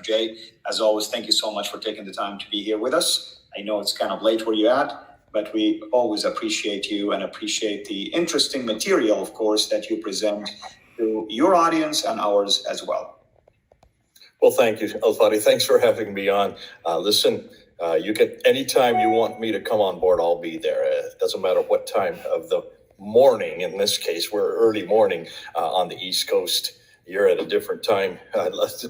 Jay, as always, thank you so much for taking the time to be here with us. I know it's kind of late where you're at, but we always appreciate you and appreciate the interesting material, of course, that you present to your audience and ours as well. Well, thank you, Al-Fadi. Thanks for having me on. Listen, you can, anytime you want me to come on board, I'll be there. It doesn't matter what time of the morning. In this case, we're early morning on the East Coast. You're at a different time,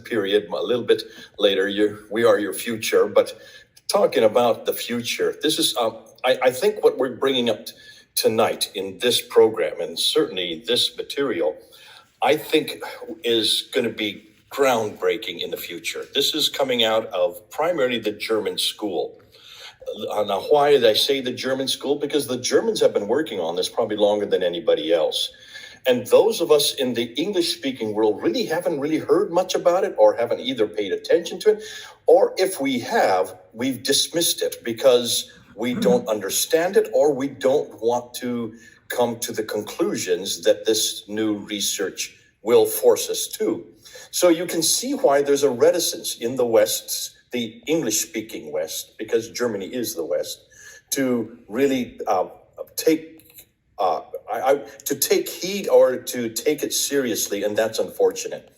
period, a little bit later. We are your future. But talking about the future, this is, I think what we're bringing up tonight in this program, and certainly this material, I think is going to be groundbreaking in the future. This is coming out of primarily the German school. Now, why did I say the German school? Because the Germans have been working on this probably longer than anybody else. And those of us in the English-speaking world haven't really heard much about it, or haven't either paid attention to it, or if we have, we've dismissed it because we don't understand it, or we don't want to come to the conclusions that this new research will force us to. So you can see why there's a reticence in the West, the English-speaking West, because Germany is the West, to really take heed or to take it seriously, and that's unfortunate.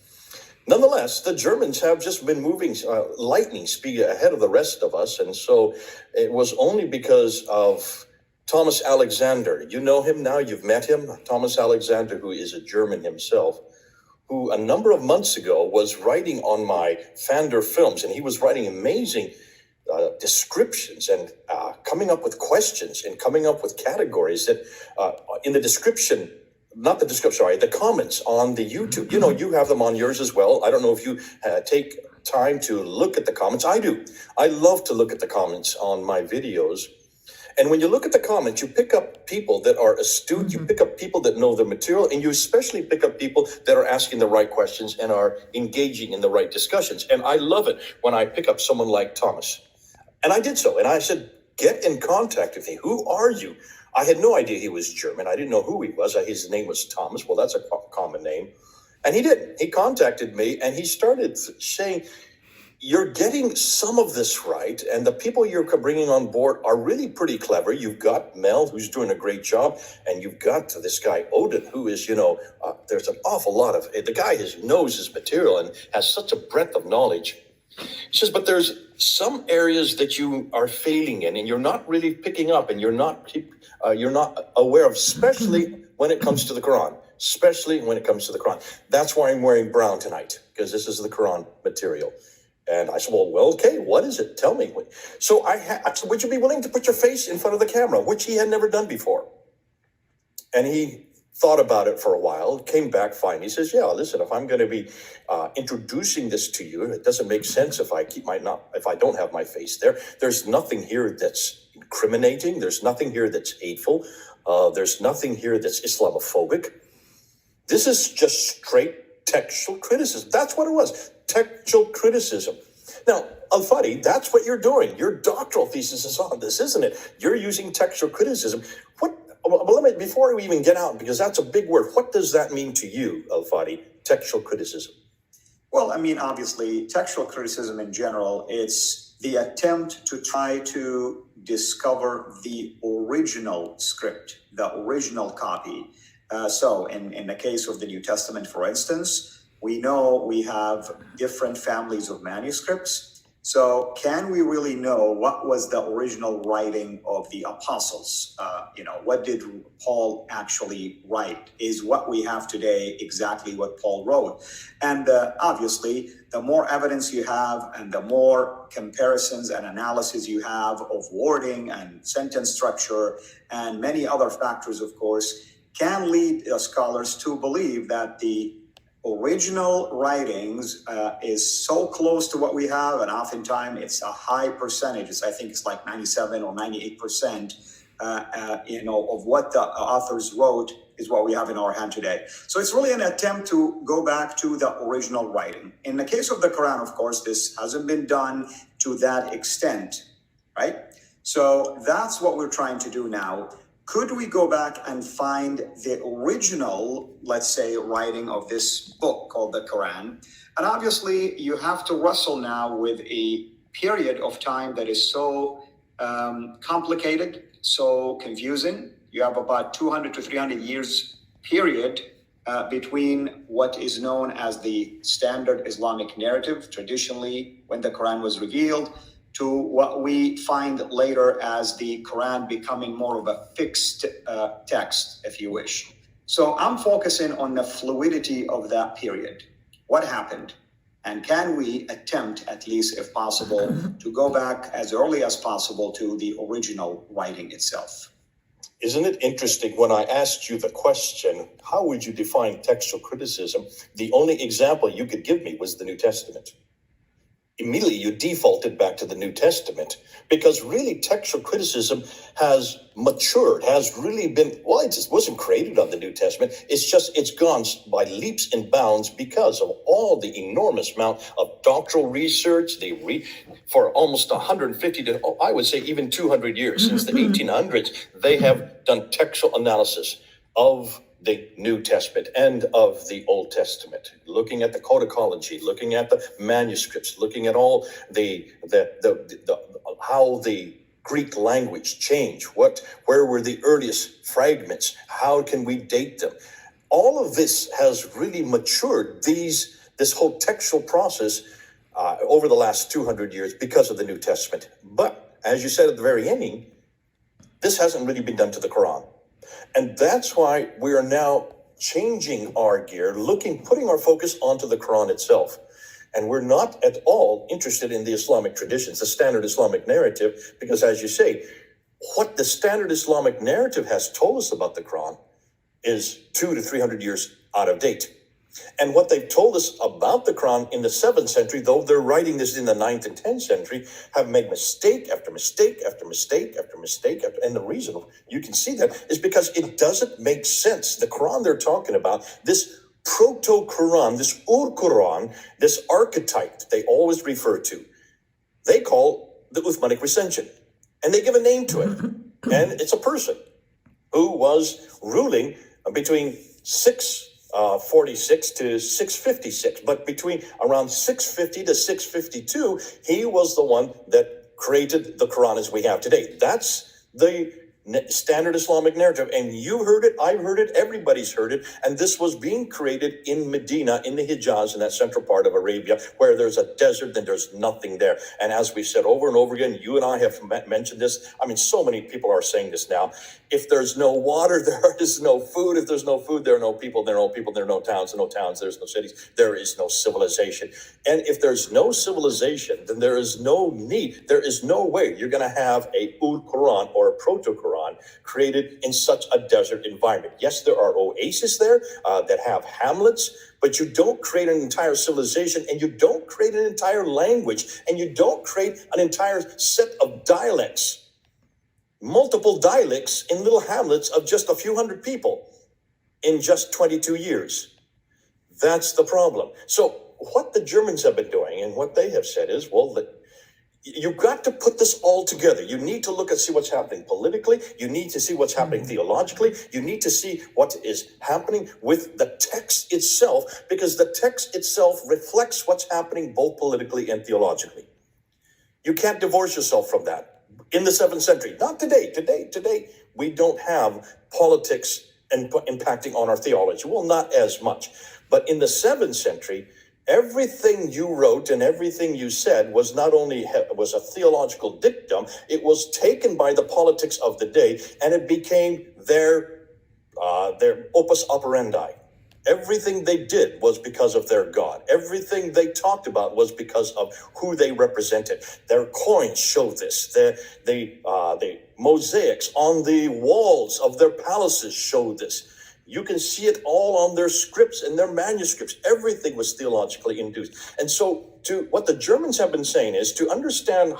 Nonetheless, the Germans have just been moving lightning speed ahead of the rest of us, and so it was only because of Thomas Alexander. You know him now, you've met him, Thomas Alexander, who is a German himself, who a number of months ago was writing on my PfanderFilms, and he was writing amazing descriptions and coming up with questions and coming up with categories that in the description, not the description, sorry, the comments on the YouTube, you know, you have them on yours as well. I don't know if you take time to look at the comments. I do. I love to look at the comments on my videos. And when you look at the comments, you pick up people that are astute, you pick up people that know the material, and you especially pick up people that are asking the right questions and are engaging in the right discussions. And I love it when I pick up someone like Thomas. And I did so. And I said, get in contact with me. Who are you? I had no idea he was German. I didn't know who he was. His name was Thomas. Well, that's a common name. And he did. He contacted me and he started saying, you're getting some of this right, and the people you're bringing on board are really pretty clever. You've got Mel, who's doing a great job, and you've got this guy, Odin, who is, there's an awful lot of, the guy knows his material and has such a breadth of knowledge. He says, but there's some areas that you are failing in, and you're not really picking up, and you're not aware of, especially when it comes to the Quran. Especially when it comes to the Quran. That's why I'm wearing brown tonight, because this is the Quran material. And I said, well, okay, what is it? Tell me. So I said, would you be willing to put your face in front of the camera, which he had never done before? And he thought about it for a while, came back fine. He says, yeah, listen, if I'm going to be introducing this to you, it doesn't make sense if I don't have my face there. There's nothing here that's incriminating. There's nothing here that's hateful. There's nothing here that's Islamophobic. This is just straight textual criticism. That's what it was. Textual criticism. Now, Al-Fadi, that's what you're doing. Your doctoral thesis is on this, isn't it? You're using textual criticism. Before we even get out, because that's a big word, what does that mean to you, Al-Fadi, textual criticism? Well, I mean, obviously, textual criticism in general, it's the attempt to try to discover the original script, the original copy. So in the case of the New Testament, for instance, we know we have different families of manuscripts. So can we really know what was the original writing of the apostles? What did Paul actually write? Is what we have today exactly what Paul wrote? And obviously, the more evidence you have and the more comparisons and analysis you have of wording and sentence structure and many other factors, of course, can lead scholars to believe that the original writings is so close to what we have, and oftentimes it's a high percentage. I think it's like 97 or 98%, of what the authors wrote is what we have in our hand today. So it's really an attempt to go back to the original writing. In the case of the Quran, of course, this hasn't been done to that extent, right? So that's what we're trying to do now. could we go back and find the original, let's say, writing of this book called the Quran? And obviously, you have to wrestle now with a period of time that is so complicated, so confusing. You have about 200 to 300 years period between what is known as the standard Islamic narrative, traditionally when the Quran was revealed, to what we find later as the Quran becoming more of a fixed text, if you wish. So I'm focusing on the fluidity of that period. What happened? And can we attempt, at least if possible, to go back as early as possible to the original writing itself? Isn't it interesting when I asked you the question, how would you define textual criticism? The only example you could give me was the New Testament. Immediately you defaulted back to the New Testament because really textual criticism has matured, has really been, well, it just wasn't created on the New Testament. It's gone by leaps and bounds because of all the enormous amount of doctoral research. For almost 150 to, I would say even 200 years, since the 1800s, they have done textual analysis of the New Testament and of the Old Testament, looking at the codicology, looking at the manuscripts, looking at all how the Greek language changed, where were the earliest fragments, how can we date them? All of this has really matured this whole textual process over the last 200 years because of the New Testament. But as you said at the very ending, this hasn't really been done to the Quran. And that's why we are now changing our gear, putting our focus onto the Quran itself. And we're not at all interested in the Islamic traditions, the standard Islamic narrative, because as you say, what the standard Islamic narrative has told us about the Quran is 200 to 300 years out of date. And what they've told us about the Quran in the 7th century, though they're writing this in the 9th and 10th century, have made mistake after mistake after mistake after mistake. And the reason you can see that is because it doesn't make sense. The Quran they're talking about, this proto-Quran, this Ur-Quran, this archetype that they always refer to, they call the Uthmanic recension. And they give a name to it. And it's a person who was ruling between 646 to 656, but between around 650 to 652, he was the one that created the Quran as we have today. That's the standard Islamic narrative, and you heard it, I've heard it, everybody's heard it, and this was being created in Medina, in the Hijaz, in that central part of Arabia, where there's a desert and there's nothing there. And as we've said over and over again, you and I have mentioned this, I mean, so many people are saying this now, if there's no water, there is no food. If there's no food, there are no people. There are no people. There are no towns. There are no towns. There's no cities. There is no civilization. And if there's no civilization, then there is no need. There is no way you're going to have a Quran or a Proto-Quran created in such a desert environment. Yes, there are oases there that have hamlets, but you don't create an entire civilization, and you don't create an entire language, and you don't create an entire set of dialects. Multiple dialects in little hamlets of just a few hundred people in just 22 years. That's the problem. So what the Germans have been doing and what they have said is, well, you've got to put this all together. You need to look and see what's happening politically. You need to see what's happening theologically. You need to see what is happening with the text itself, because the text itself reflects what's happening both politically and theologically. You can't divorce yourself from that. In the 7th century, not today. Today, we don't have politics impacting on our theology. Well, not as much. But in the 7th century, everything you wrote and everything you said was not only was a theological dictum, it was taken by the politics of the day, and it became their opus operandi. Everything they did was because of their God. Everything they talked about was because of who they represented. Their coins show this. The mosaics on the walls of their palaces show this. You can see it all on their scripts and their manuscripts. Everything was theologically induced. And so what the Germans have been saying is to understand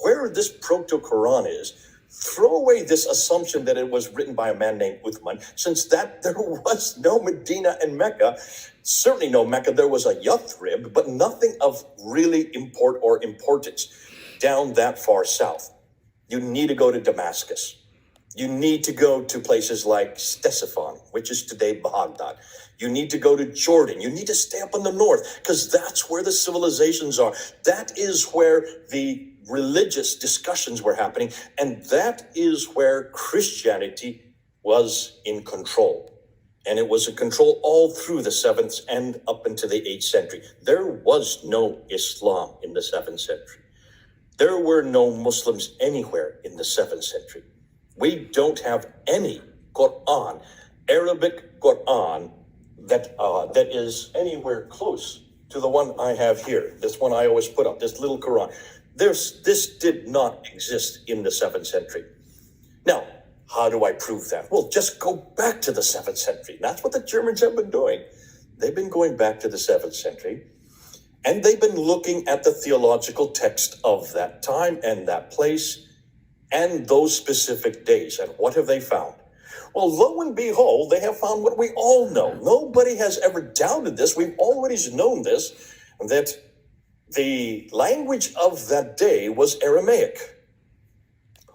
where this Proto-Quran is, throw away this assumption that it was written by a man named Uthman, since that there was no Medina and Mecca, certainly no Mecca. There was a Yathrib, but nothing of really importance down that far south. You need to go to Damascus. You need to go to places like Ctesiphon, which is today Baghdad. You need to go to Jordan. You need to stay up in the north because that's where the civilizations are. That is where the religious discussions were happening. And that is where Christianity was in control. And it was in control all through the 7th and up into the 8th century. There was no Islam in the 7th century. There were no Muslims anywhere in the 7th century. We don't have any Quran, Arabic Quran, that is anywhere close to the one I have here. This one I always put up, this little Quran. This did not exist in the 7th century. Now, how do I prove that? Well, just go back to the 7th century. That's what the Germans have been doing. They've been going back to the 7th century, and they've been looking at the theological text of that time and that place and those specific days. And what have they found? Well, lo and behold, they have found what we all know. Nobody has ever doubted this. We've always known this, that the language of that day was Aramaic.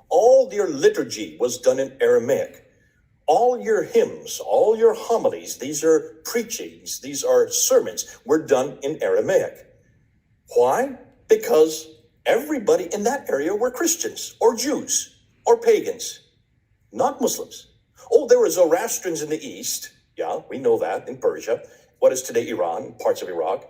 All your liturgy was done in Aramaic. All your hymns, all your homilies, these are preachings, these are sermons, were done in Aramaic. Why? Because everybody in that area were Christians or Jews or pagans, not Muslims. Oh, there were Zoroastrians in the east. Yeah, we know that, in Persia, what is today Iran, parts of Iraq.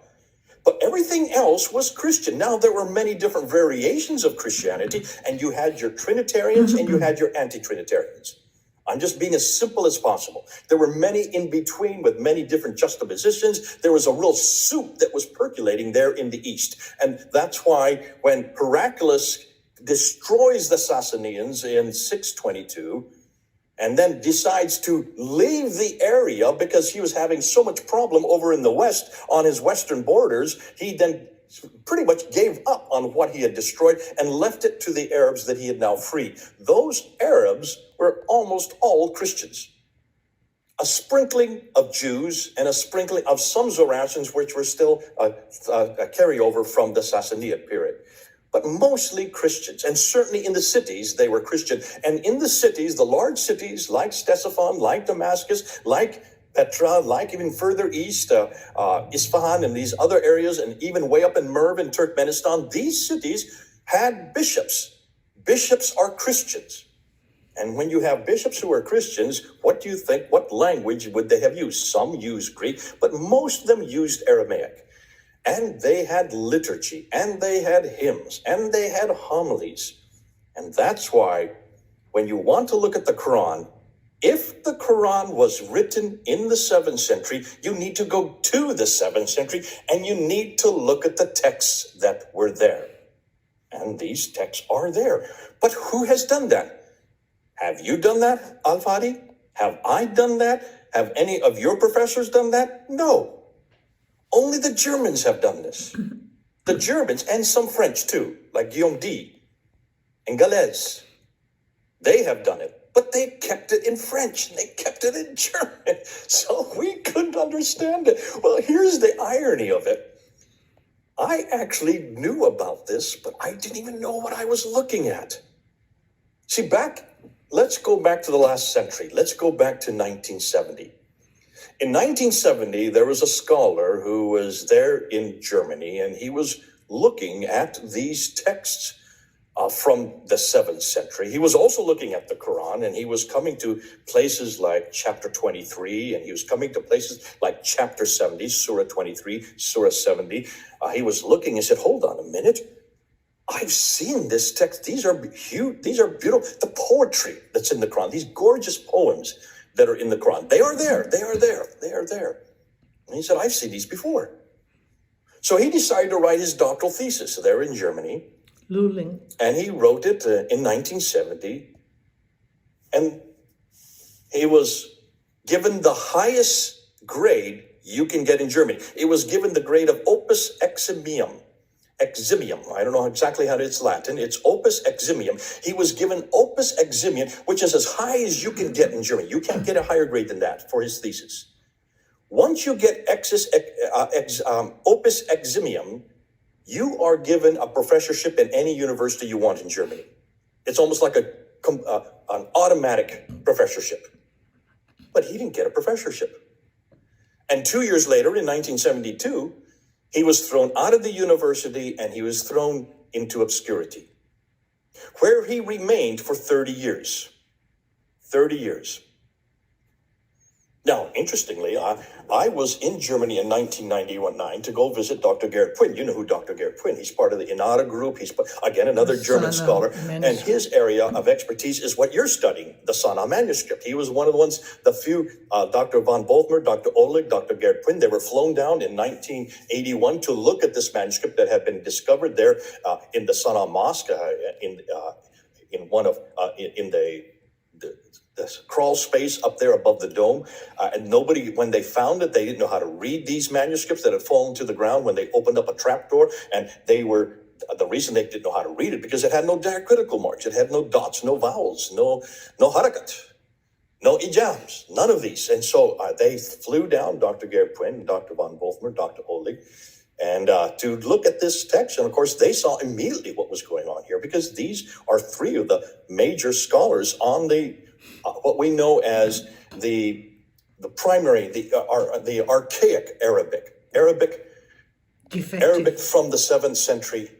But everything else was Christian. Now, there were many different variations of Christianity, and you had your Trinitarians and you had your anti-Trinitarians. I'm just being as simple as possible. There were many in between with many different juxtapositions. There was a real soup that was percolating there in the East. And that's why when Heraclius destroys the Sassanians in 622, and then decides to leave the area because he was having so much problem over in the west on his western borders, he then pretty much gave up on what he had destroyed and left it to the Arabs that he had now freed. Those Arabs were almost all Christians. A sprinkling of Jews and a sprinkling of some Zoroastrians, which were still a carryover from the Sassanid period. But mostly Christians, and certainly in the cities, they were Christian. And in the cities, the large cities like Ctesiphon, like Damascus, like Petra, like even further east, Isfahan and these other areas, and even way up in Merv in Turkmenistan, these cities had bishops. Bishops are Christians. And when you have bishops who are Christians, what do you think? What language would they have used? Some used Greek, but most of them used Aramaic. And they had liturgy, and they had hymns, and they had homilies. And that's why when you want to look at the Quran, if the Quran was written in the 7th century, you need to go to the 7th century, and you need to look at the texts that were there. And these texts are there. But who has done that? Have you done that, Al-Fadi? Have I done that? Have any of your professors done that? No. Only the Germans have done this. The Germans, and some French too, like Guillaume D. and Galez. They have done it, but they kept it in French and they kept it in German. So we couldn't understand it. Well, here's the irony of it. I actually knew about this, but I didn't even know what I was looking at. See, let's go back to the last century. Let's go back to 1970. In 1970, there was a scholar who was there in Germany, and he was looking at these texts from the 7th century. He was also looking at the Quran, and he was coming to places like chapter 23, and he was coming to places like chapter 70, Surah 23, Surah 70. He was looking and said, hold on a minute. I've seen this text. These are huge. These are beautiful. The poetry that's in the Quran, these gorgeous poems that are in the Quran, they are there. They are there. They are there. And he said, I've seen these before. So he decided to write his doctoral thesis there in Germany. Luling. And he wrote it in 1970. And he was given the highest grade you can get in Germany. It was given the grade of opus eximium. Eximium. I don't know exactly how it's Latin. It's opus eximium. He was given opus eximium, which is as high as you can get in Germany. You can't get a higher grade than that for his thesis. Once you get opus eximium, you are given a professorship in any university you want in Germany. It's almost like an automatic professorship. But he didn't get a professorship. And 2 years later, in 1972, he was thrown out of the university and he was thrown into obscurity, where he remained for 30 years. 30 years. Now, interestingly, I was in Germany in 1991 to go visit Dr. Gerrit Puin. You know who Dr. Gerrit Puin? He's part of the INADA group. He's, again, another German scholar. And his area of expertise is what you're studying, the Sana manuscript. He was one of the ones, the few, Dr. von Bothmer, Dr. Oleg, Dr. Gerrit Puin, they were flown down in 1981 to look at this manuscript that had been discovered there in the Sana Mosque, in the crawl space up there above the dome. And nobody, when they found it, they didn't know how to read these manuscripts that had fallen to the ground when they opened up a trapdoor. And the reason they didn't know how to read it, because it had no diacritical marks. It had no dots, no vowels, no harakat, no ijams, none of these. And so they flew down, Dr. Gerrit Puin, Dr. von Bothmer, Dr. Oleg, and to look at this text. And of course, they saw immediately what was going on here, because these are three of the major scholars on the what we know as the primary, the archaic Arabic from the 7th century,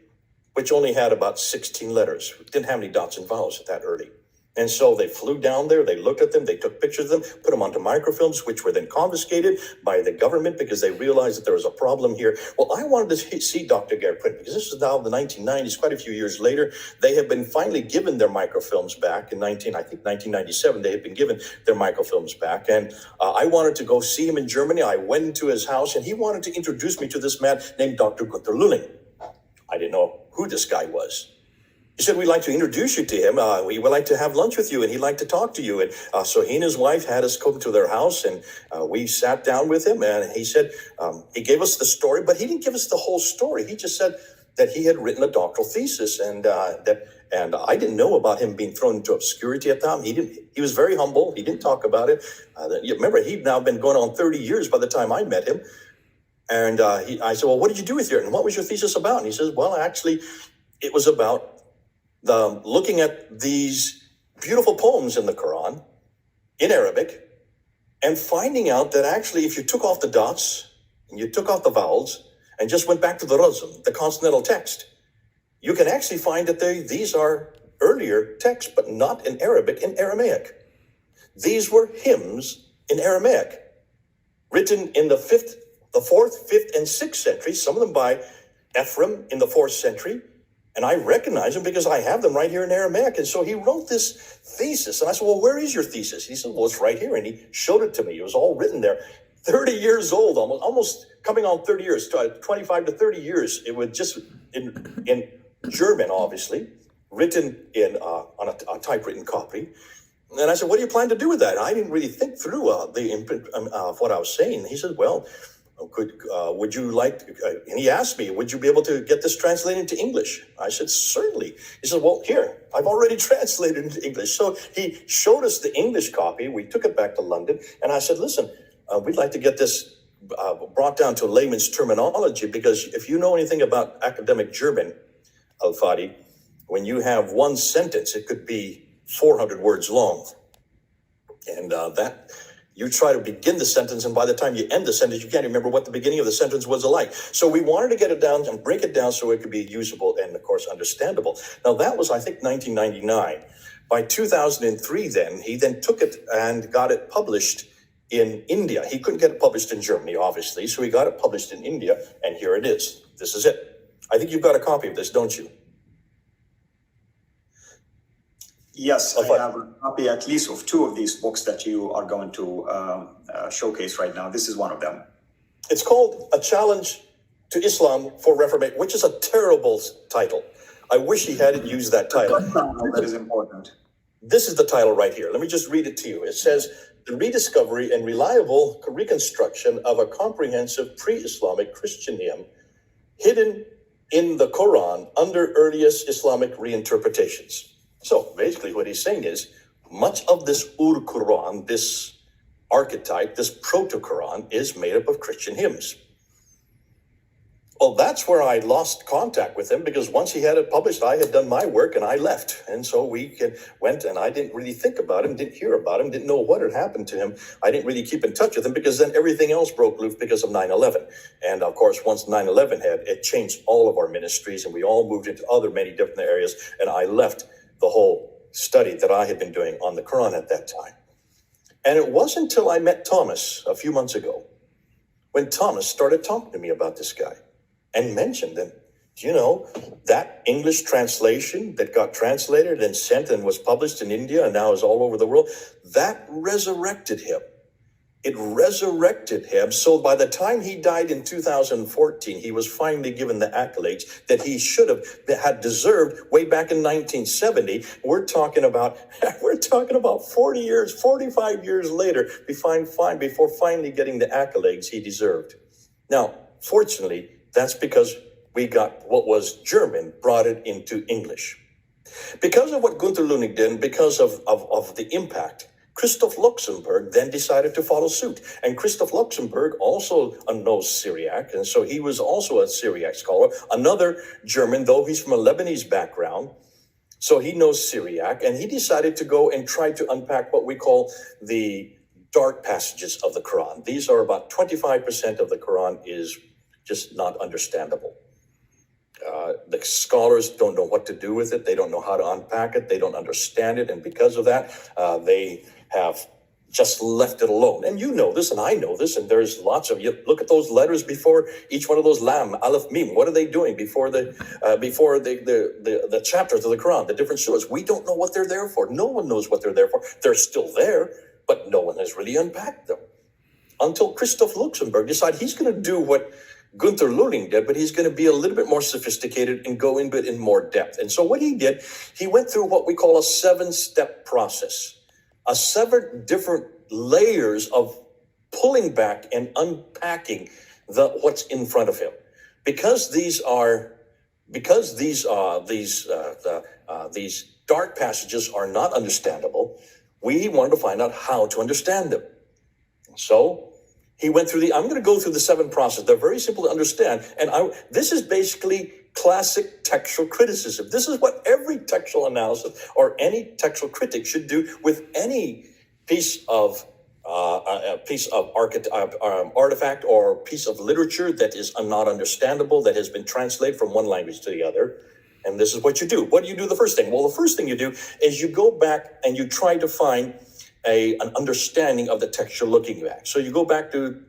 which only had about 16 letters. It didn't have any dots and vowels that early. And so they flew down there, they looked at them, they took pictures of them, put them onto microfilms, which were then confiscated by the government because they realized that there was a problem here. Well, I wanted to see Dr. Gerrit Puin, because this is now the 1990s, quite a few years later. They have been finally given their microfilms back in 1997. They had been given their microfilms back. And I wanted to go see him in Germany. I went to his house and he wanted to introduce me to this man named Dr. Gunther Lulling. I didn't know who this guy was. He said, we'd like to introduce you to him. We would like to have lunch with you, and he'd like to talk to you. And so he and his wife had us come to their house, and we sat down with him. And he said, he gave us the story, but he didn't give us the whole story. He just said that he had written a doctoral thesis, and I didn't know about him being thrown into obscurity at that time. He was very humble. He didn't talk about it. Remember, he'd now been going on 30 years by the time I met him. And I said, well, what did you do with yours? And what was your thesis about? And he says, well, actually, it was about looking at these beautiful poems in the Quran in Arabic and finding out that actually if you took off the dots and you took off the vowels and just went back to the razm, the consonantal text, you can actually find that these are earlier texts, but not in Arabic, in Aramaic. These were hymns in Aramaic, written in the 4th, 5th, and 6th century, some of them by Ephraim in the 4th century. And I recognize them because I have them right here in Aramaic. And so he wrote this thesis. And I said, well, where is your thesis? He said, well, it's right here. And he showed it to me. It was all written there. 30 years old, almost coming on 30 years, 25 to 30 years. It was just in German, obviously, written on a typewritten copy. And I said, what do you plan to do with that? I didn't really think through the imprint of what I was saying. He said, well, would you like, and he asked me, would you be able to get this translated into English? I said, certainly. He said, well, here, I've already translated into English. So he showed us the English copy. We took it back to London. And I said, listen, we'd like to get this brought down to layman's terminology, because if you know anything about academic German, Al-Fadi, when you have one sentence, it could be 400 words long. And you try to begin the sentence, and by the time you end the sentence, you can't remember what the beginning of the sentence was like. So we wanted to get it down and break it down so it could be usable and, of course, understandable. Now, that was, I think, 1999. By 2003, he then took it and got it published in India. He couldn't get it published in Germany, obviously, so he got it published in India, and here it is. This is it. I think you've got a copy of this, don't you? Yes, I have a copy at least of 2 of these books that you are going to showcase right now. This is one of them. It's called A Challenge to Islam for Reformation, which is a terrible title. I wish he hadn't used that title. That is important. This is the title right here. Let me just read it to you. It says, the rediscovery and reliable reconstruction of a comprehensive pre-Islamic Christian hymn hidden in the Quran under earliest Islamic reinterpretations. So basically what he's saying is much of this Quran, this archetype, this proto-Quran is made up of Christian hymns. Well, that's where I lost contact with him, because once he had it published, I had done my work and I left. And so went, and I didn't really think about him, didn't hear about him, didn't know what had happened to him. I didn't really keep in touch with him, because then everything else broke loose because of 9/11. And of course, once 9/11 it changed all of our ministries, and we all moved into other many different areas. And I left the whole study that I had been doing on the Quran at that time. And it wasn't until I met Thomas a few months ago when Thomas started talking to me about this guy and mentioned that, that English translation that got translated and sent and was published in India and now is all over the world, that resurrected him. It resurrected him. So by the time he died in 2014, he was finally given the accolades that he should have had deserved way back in 1970. We're talking about 40 years, 45 years later, before finally getting the accolades he deserved. Now, fortunately, that's because we got what was German, brought it into English. Because of what Gunther Lunig did, and because of the impact, Christoph Luxemburg then decided to follow suit. And Christoph Luxemburg also knows Syriac, and so he was also a Syriac scholar. Another German, though he's from a Lebanese background, so he knows Syriac, and he decided to go and try to unpack what we call the dark passages of the Quran. These are about 25% of the Quran is just not understandable. The scholars don't know what to do with it. They don't know how to unpack it. They don't understand it. And because of that, they have just left it alone. And you know this, and I know this, and there's lots of you. Look at those letters before each one of those lam, aleph, mim. What are they doing before the chapters of the Quran, the different surahs? We don't know what they're there for. No one knows what they're there for. They're still there, but no one has really unpacked them. Until Christoph Luxemburg decided he's going to do what Gunther Luning did, but he's going to be a little bit more sophisticated and go into it in more depth. And so what he did, he went through what we call a 7-step process, a 7 different layers of pulling back and unpacking what's in front of him, because these dark passages are not understandable. We wanted to find out how to understand them. So he went through I'm going to go through the 7 processes. They're very simple to understand. And this is basically classic textual criticism. This is what every textual analysis or any textual critic should do with any piece of artifact or piece of literature that is not understandable, that has been translated from one language to the other. And this is what you do. What do you do the first thing? Well, the first thing you do is you go back and you try to find an understanding of the text you're looking back. So you go back to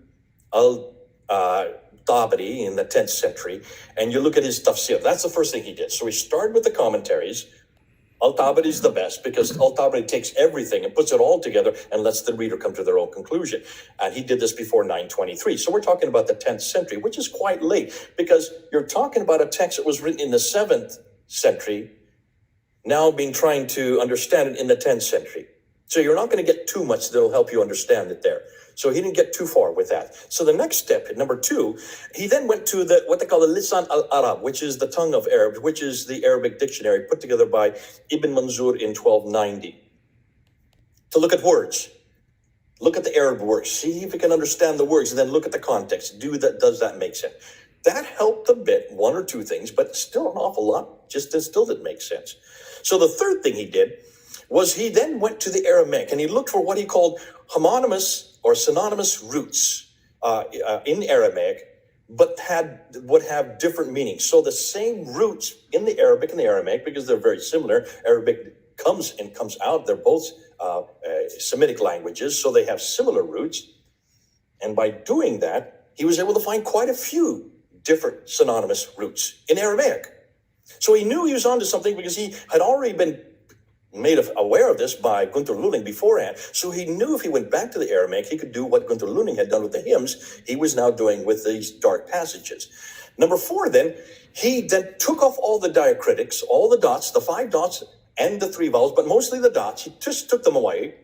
Al-Tabari in the 10th century, and you look at his tafsir. That's the first thing he did. So he started with the commentaries. Al-Tabari is the best, because Al-Tabari takes everything and puts it all together and lets the reader come to their own conclusion. And he did this before 923. So we're talking about the 10th century, which is quite late, because you're talking about a text that was written in the 7th century, now being trying to understand it in the 10th century. So you're not going to get too much that'll help you understand it there. So he didn't get too far with that. So the next step, number 2, he then went to what they call the Lisan al-Arab, which is the tongue of Arab, which is the Arabic dictionary put together by Ibn Manzur in 1290. To look at words. Look at the Arab words. See if you can understand the words, and then look at the context. Does that make sense? That helped a bit, 1 or 2 things, but still an awful lot still didn't make sense. So the third thing he did was he then went to the Aramaic, and he looked for what he called homonymous or synonymous roots in Aramaic, but would have different meanings. So the same roots in the Arabic and the Aramaic, because they're very similar. Arabic comes out. They're both Semitic languages, so they have similar roots. And by doing that, he was able to find quite a few different synonymous roots in Aramaic. So he knew he was onto something, because he had already been made aware of this by Gunther Luning beforehand. So he knew if he went back to the Aramaic, he could do what Gunther Luning had done with the hymns, he was now doing with these dark passages. Number 4, then, he then took off all the diacritics, all the dots, the 5 dots and the 3 vowels, but mostly the dots. He just took them away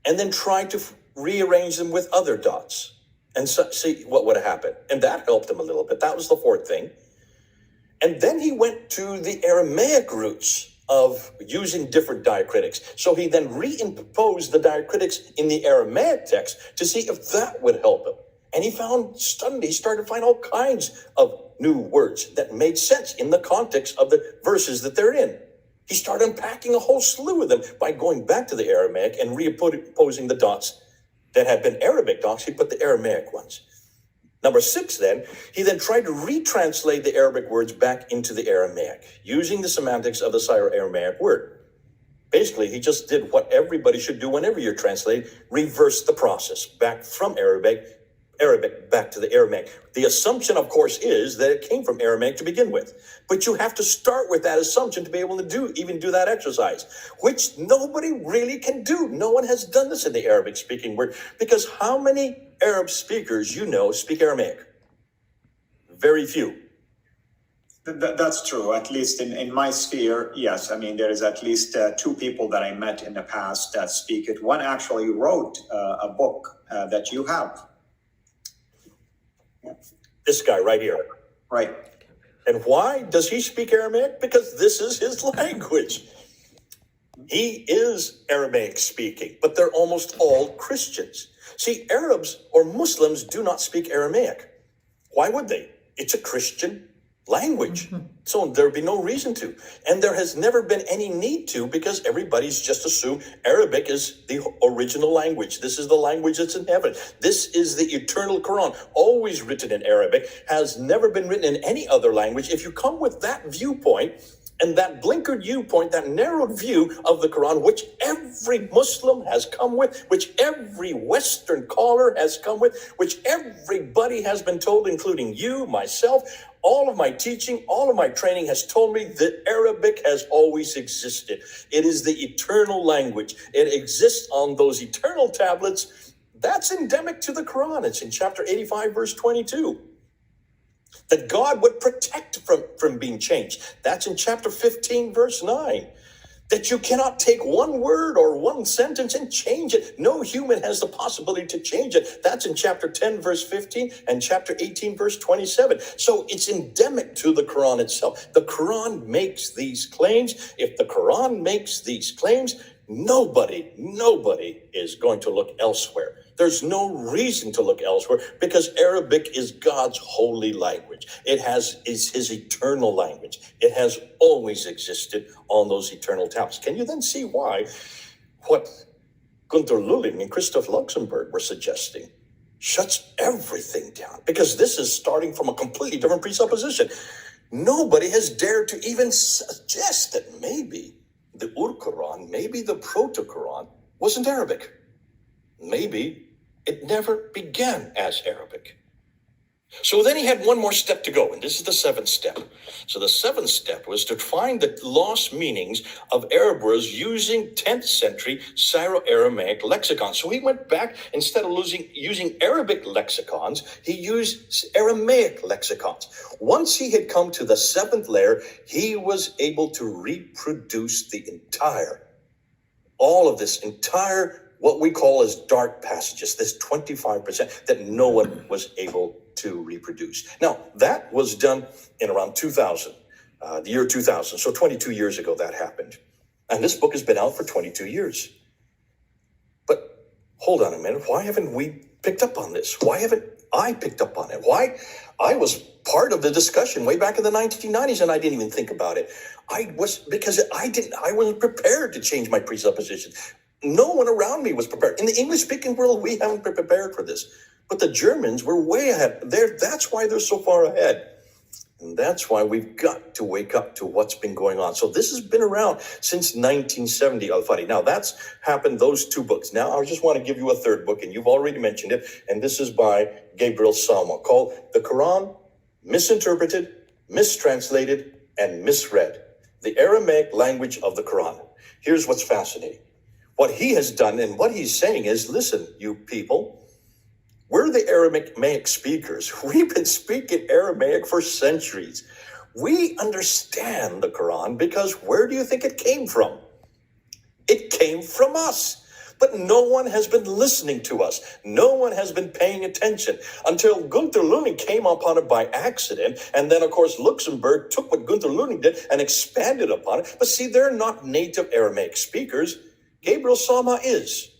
and then tried to rearrange them with other dots and see what would happen. And that helped him a little bit. That was the 4th thing. And then he went to the Aramaic roots of using different diacritics. So he then reimposed the diacritics in the Aramaic text to see if that would help him. And he started to find all kinds of new words that made sense in the context of the verses that they're in. He started unpacking a whole slew of them by going back to the Aramaic and reopposing the dots that had been Arabic dots. He put the Aramaic ones. Number 6, he then tried to retranslate the Arabic words back into the Aramaic using the semantics of the Syro-Aramaic word. Basically, he just did what everybody should do whenever you're translating, reverse the process back from Arabic back to the Aramaic. The assumption, of course, is that it came from Aramaic to begin with. But you have to start with that assumption to be able to do that exercise, which nobody really can do. No one has done this in the Arabic-speaking word, because how many Arab speakers speak Aramaic? Very few. That's true. At least in my sphere, yes. I mean, there is at least 2 people that I met in the past that speak it. One actually wrote a book that you have. This guy right here. Right. And why does he speak Aramaic? Because this is his language. He is Aramaic speaking, but they're almost all Christians. See, Arabs or Muslims do not speak Aramaic. Why would they? It's a Christian language. So there'd be no reason to. And there has never been any need to, because everybody's just assumed Arabic is the original language. This is the language that's in heaven. This is the eternal Quran, always written in Arabic, has never been written in any other language. If you come with that viewpoint, and that blinkered viewpoint, that narrowed view of the Quran, which every Muslim has come with, which every Western caller has come with, which everybody has been told, including you, myself, all of my teaching, all of my training has told me that Arabic has always existed. It is the eternal language. It exists on those eternal tablets. That's endemic to the Quran. It's in chapter 85, verse 22. That God would protect from being changed. That's in chapter 15, verse 9. That you cannot take one word or one sentence and change it. No human has the possibility to change it. That's in chapter 10, verse 15, and chapter 18, verse 27. So it's endemic to the Quran itself. The Quran makes these claims. If the Quran makes these claims, nobody is going to look elsewhere. There's no reason to look elsewhere, because Arabic is God's holy language. Is his eternal language. It has always existed on those eternal tablets. Can you then see why what Gunther Lulling and Christoph Luxemburg were suggesting shuts everything down? Because this is starting from a completely different presupposition. Nobody has dared to even suggest that maybe the Ur-Quran, maybe the Proto-Quran wasn't Arabic. Maybe it never began as Arabic. So then he had one more step to go, and this is the 7th step. So the 7th step was to find the lost meanings of Arab words using 10th century Syro-Aramaic lexicons. So he went back, instead of using Arabic lexicons, he used Aramaic lexicons. Once he had come to the 7th layer, he was able to reproduce all of this entire what we call as dark passages, this 25% that no one was able to reproduce. Now, that was done in around 2000, the year 2000. So 22 years ago that happened. And this book has been out for 22 years. But hold on a minute. Why haven't we picked up on this? Why haven't I picked up on it? Why? I was part of the discussion way back in the 1990s, and I didn't even think about it. Because I wasn't prepared to change my presuppositions. No one around me was prepared. In the English-speaking world, we haven't been prepared for this. But the Germans were way ahead. That's why they're so far ahead. And that's why we've got to wake up to what's been going on. So this has been around since 1970, Al-Fadi. Now, that's happened, those 2 books. Now, I just want to give you a 3rd book, and you've already mentioned it. And this is by Gabriel Salma, called The Quran, Misinterpreted, Mistranslated, and Misread. The Aramaic Language of the Quran. Here's what's fascinating. What he has done and what he's saying is, listen, you people, we're the Aramaic speakers. We've been speaking Aramaic for centuries. We understand the Quran because where do you think it came from? It came from us. But no one has been listening to us. No one has been paying attention until Gunther Lulling came upon it by accident. And then, of course, Luxemburg took what Gunther Lulling did and expanded upon it. But see, they're not native Aramaic speakers. Gabriel Salma is.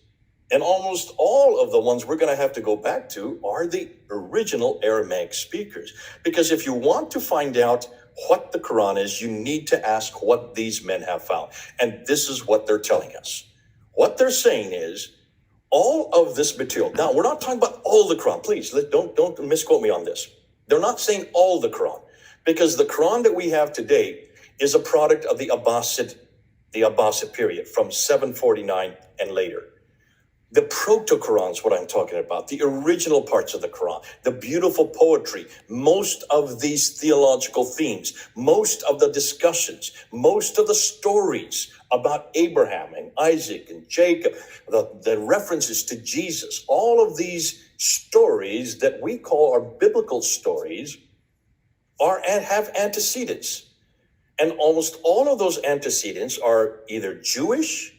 And almost all of the ones we're going to have to go back to are the original Aramaic speakers. Because if you want to find out what the Quran is, you need to ask what these men have found. And this is what they're telling us. What they're saying is all of this material. Now, we're not talking about all the Quran. Please, don't misquote me on this. They're not saying all the Quran, because the Quran that we have today is a product of the Abbasid period from 749 and later. The proto-Quran is what I'm talking about, the original parts of the Quran, the beautiful poetry, most of these theological themes, most of the discussions, most of the stories about Abraham and Isaac and Jacob, the references to Jesus, all of these stories that we call our biblical stories are and have antecedents. And almost all of those antecedents are either Jewish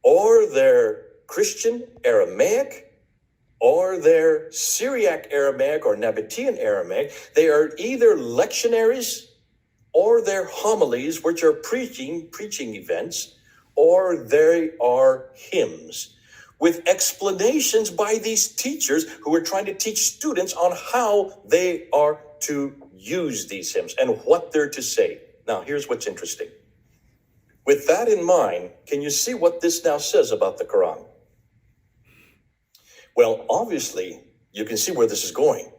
or they're Christian Aramaic, or they're Syriac Aramaic or Nabatean Aramaic. They are either lectionaries or they're homilies, which are preaching events, or they are hymns with explanations by these teachers who are trying to teach students on how they are to use these hymns and what they're to say. Now, here's what's interesting. With that in mind, can you see what this now says about the Quran? Well, obviously, you can see where this is going.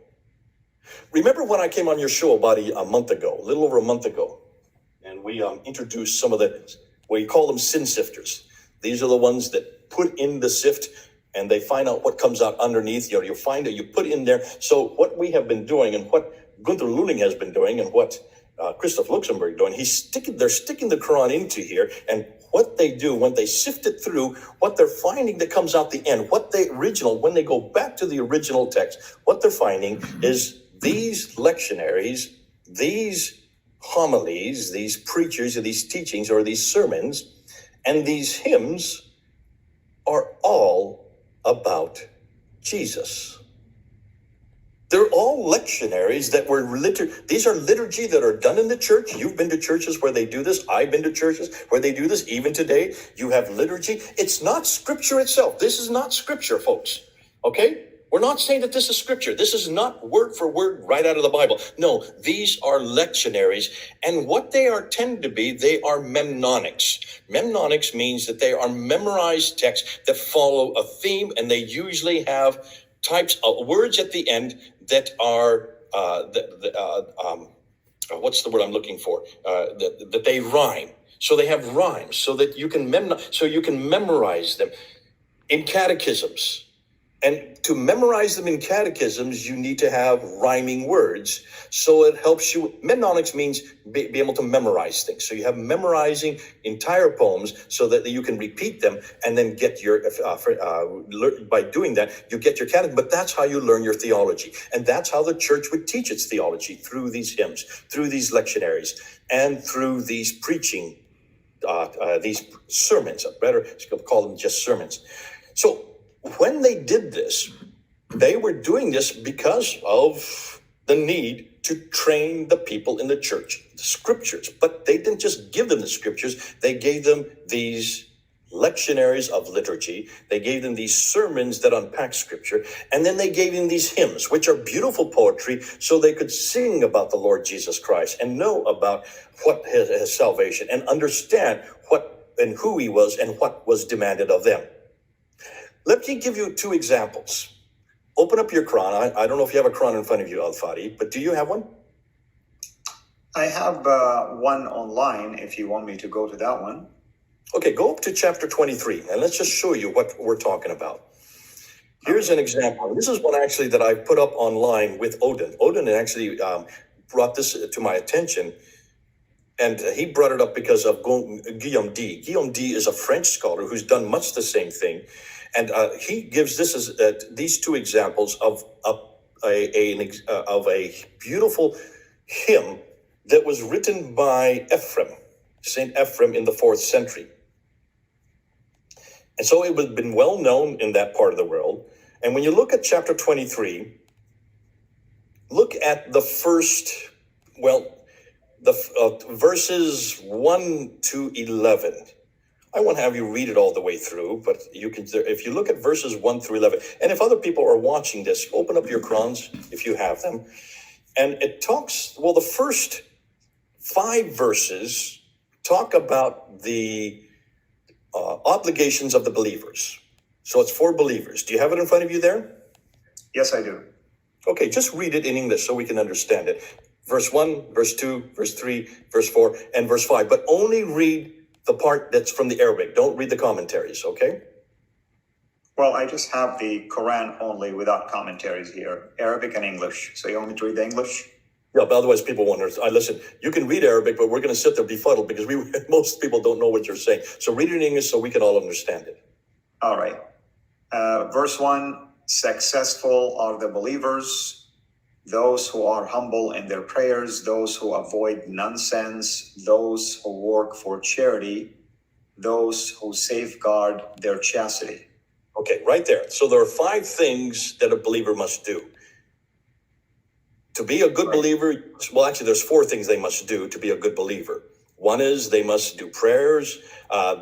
Remember when I came on your show about a month ago, a little over a month ago, and we introduced some of the, we call them sin sifters. These are the ones that put in the sift and they find out what comes out underneath. You find it, you put in there. So what we have been doing and what Gunther Luling has been doing and what Christoph Luxemburg doing, they're sticking the Quran into here, and what they do when they sift it through, what they're finding that comes out the end, when they go back to the original text, what they're finding is these lectionaries, these homilies, these preachers, or these teachings, or these sermons, and these hymns are all about Jesus. They're all lectionaries that were these are liturgy that are done in the church. You've been to churches where they do this. I've been to churches where they do this. Even today, you have liturgy. It's not scripture itself. This is not scripture, folks. Okay? We're not saying that this is scripture. This is not word for word right out of the Bible. No, these are lectionaries. And what they tend to be, they are memnonics. Memnonics means that they are memorized texts that follow a theme, and they usually have types of words at the end that are what's the word I'm looking for? That they rhyme. So they have rhymes so that you can memorize them in catechisms. And to memorize them in catechisms, you need to have rhyming words. So it helps you. Memnonics means be able to memorize things. So you have memorizing entire poems so that you can repeat them and then get your, by doing that, you get your catechism. But that's how you learn your theology. And that's how the church would teach its theology, through these hymns, through these lectionaries, and through these preaching, these sermons. I better call them just sermons. So when they did this, they were doing this because of the need to train the people in the church, the scriptures. But they didn't just give them the scriptures, they gave them these lectionaries of liturgy, they gave them these sermons that unpack scripture, and then they gave them these hymns, which are beautiful poetry, so they could sing about the Lord Jesus Christ and know about what his salvation, and understand what and who he was and what was demanded of them. Let me give you two examples. Open up your Quran. I don't know if you have a Quran in front of you, Al-Fadi, but do you have one? I have one online if you want me to go to that one. Okay, go up to chapter 23, and let's just show you what we're talking about. Here's an example. This is one actually that I put up online with Odin. Odin actually brought this to my attention, and he brought it up because of Guillaume D. Guillaume D is a French scholar who's done much the same thing. And he gives this as these two examples of a beautiful hymn that was written by Saint Ephrem in the 4th century. And so it had been well known in that part of the world. And when you look at chapter 23, look at the first, verses 1 to 11. I won't have you read it all the way through, but you can, if you look at verses 1 through 11, and if other people are watching this, open up your Qurans if you have them. And it talks, well, the first 5 verses talk about the obligations of the believers. So it's for believers. Do you have it in front of you there? Yes, I do. Okay, just read it in English so we can understand it. Verse 1, verse 2, verse 3, verse 4, and verse 5. But only read the part that's from the Arabic. Don't read the commentaries, okay? Well, I just have the Quran only without commentaries here, Arabic and English. So you want me to read the English? Yeah, but otherwise people won't understand. Listen, you can read Arabic, but we're going to sit there befuddled because most people don't know what you're saying. So read it in English so we can all understand it. All right. Verse 1, successful are the believers, those who are humble in their prayers, those who avoid nonsense, those who work for charity, those who safeguard their chastity. Okay, right there. So there are 5 things that a believer must do. To be a good believer, well, actually, there's 4 things they must do to be a good believer. One is they must do prayers.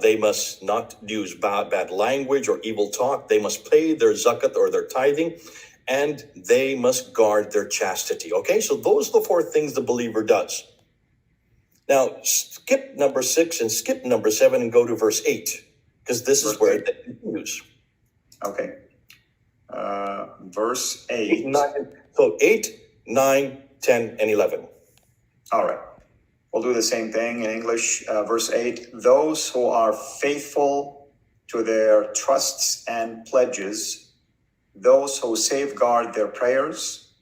They must not use bad language or evil talk. They must pay their zakat or their tithing, and they must guard their chastity. Okay, so those are the 4 things the believer does. Now, skip number 6 and skip number 7 and go to verse 8, because this is where it continues. Okay. Verse 8. 8, 9, 10, and 11. All right. We'll do the same thing in English. Verse 8, those who are faithful to their trusts and pledges, those who safeguard their prayers,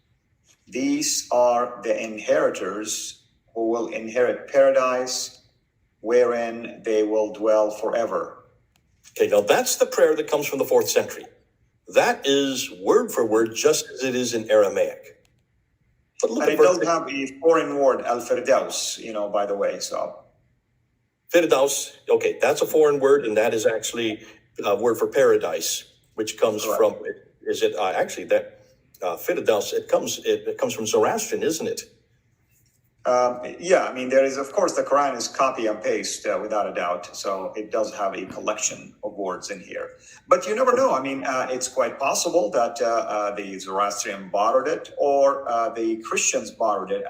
these are the inheritors who will inherit paradise, wherein they will dwell forever. Okay, now that's the prayer that comes from the 4th century. That is word for word, just as it is in Aramaic. But look And at it does have a foreign word, al-firdaus, by the way, so. Firdaus, okay, that's a foreign word, and that is actually a word for paradise, which comes from, is it actually that Firdaus, it comes from Zoroastrian, isn't it? Yeah, there is, of course, the Quran is copy and paste without a doubt. So it does have a collection of words in here. But you never know. It's quite possible that the Zoroastrian borrowed it or the Christians borrowed it.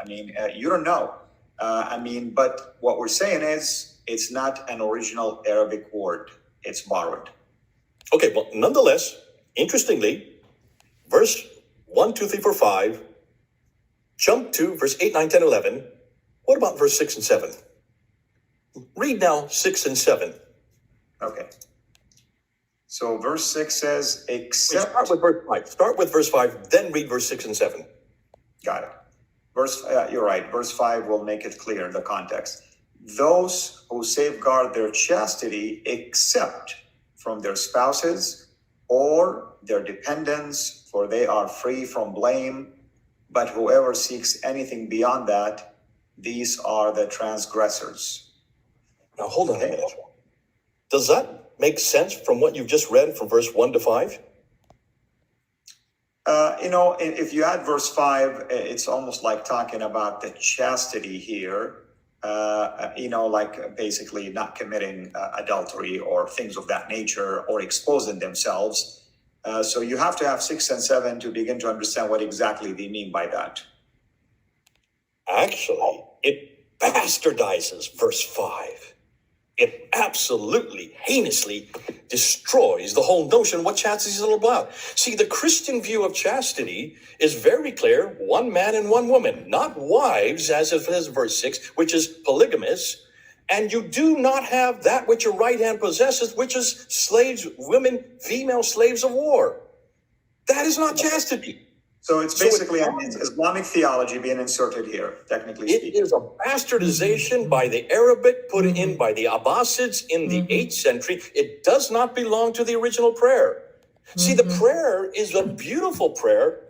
You don't know. But what we're saying is it's not an original Arabic word. It's borrowed. Okay, well, nonetheless, interestingly, verse 1, 2, 3, 4, 5, jump to verse 8, 9, 10, 11. What about verse 6 and 7? Read now 6 and 7. Okay. So verse 6 says, except... Start with verse 5. Start with verse 5, then read verse 6 and 7. Got it. You're right. Verse 5 will make it clear, the context. Those who safeguard their chastity except from their spouses or their dependents, for they are free from blame. But whoever seeks anything beyond that, these are the transgressors. Now, hold on a minute. Does that make sense from what you've just read from verse 1 to 5? If you add verse 5, it's almost like talking about the chastity here, like basically not committing adultery or things of that nature or exposing themselves. So you have to have 6 and 7 to begin to understand what exactly they mean by that. Actually, it bastardizes verse 5. It absolutely, heinously destroys the whole notion of what chastity is all about. See, the Christian view of chastity is very clear: one man and one woman, not wives, as it says in verse 6, which is polygamous. And you do not have that which your right hand possesses, which is slaves, women, female slaves of war. That is not chastity. So it's basically Islamic theology being inserted here, technically speaking. It is a bastardization by the Arabic, put in by the Abbasids in the 8th century. It does not belong to the original prayer. See, the prayer is a beautiful prayer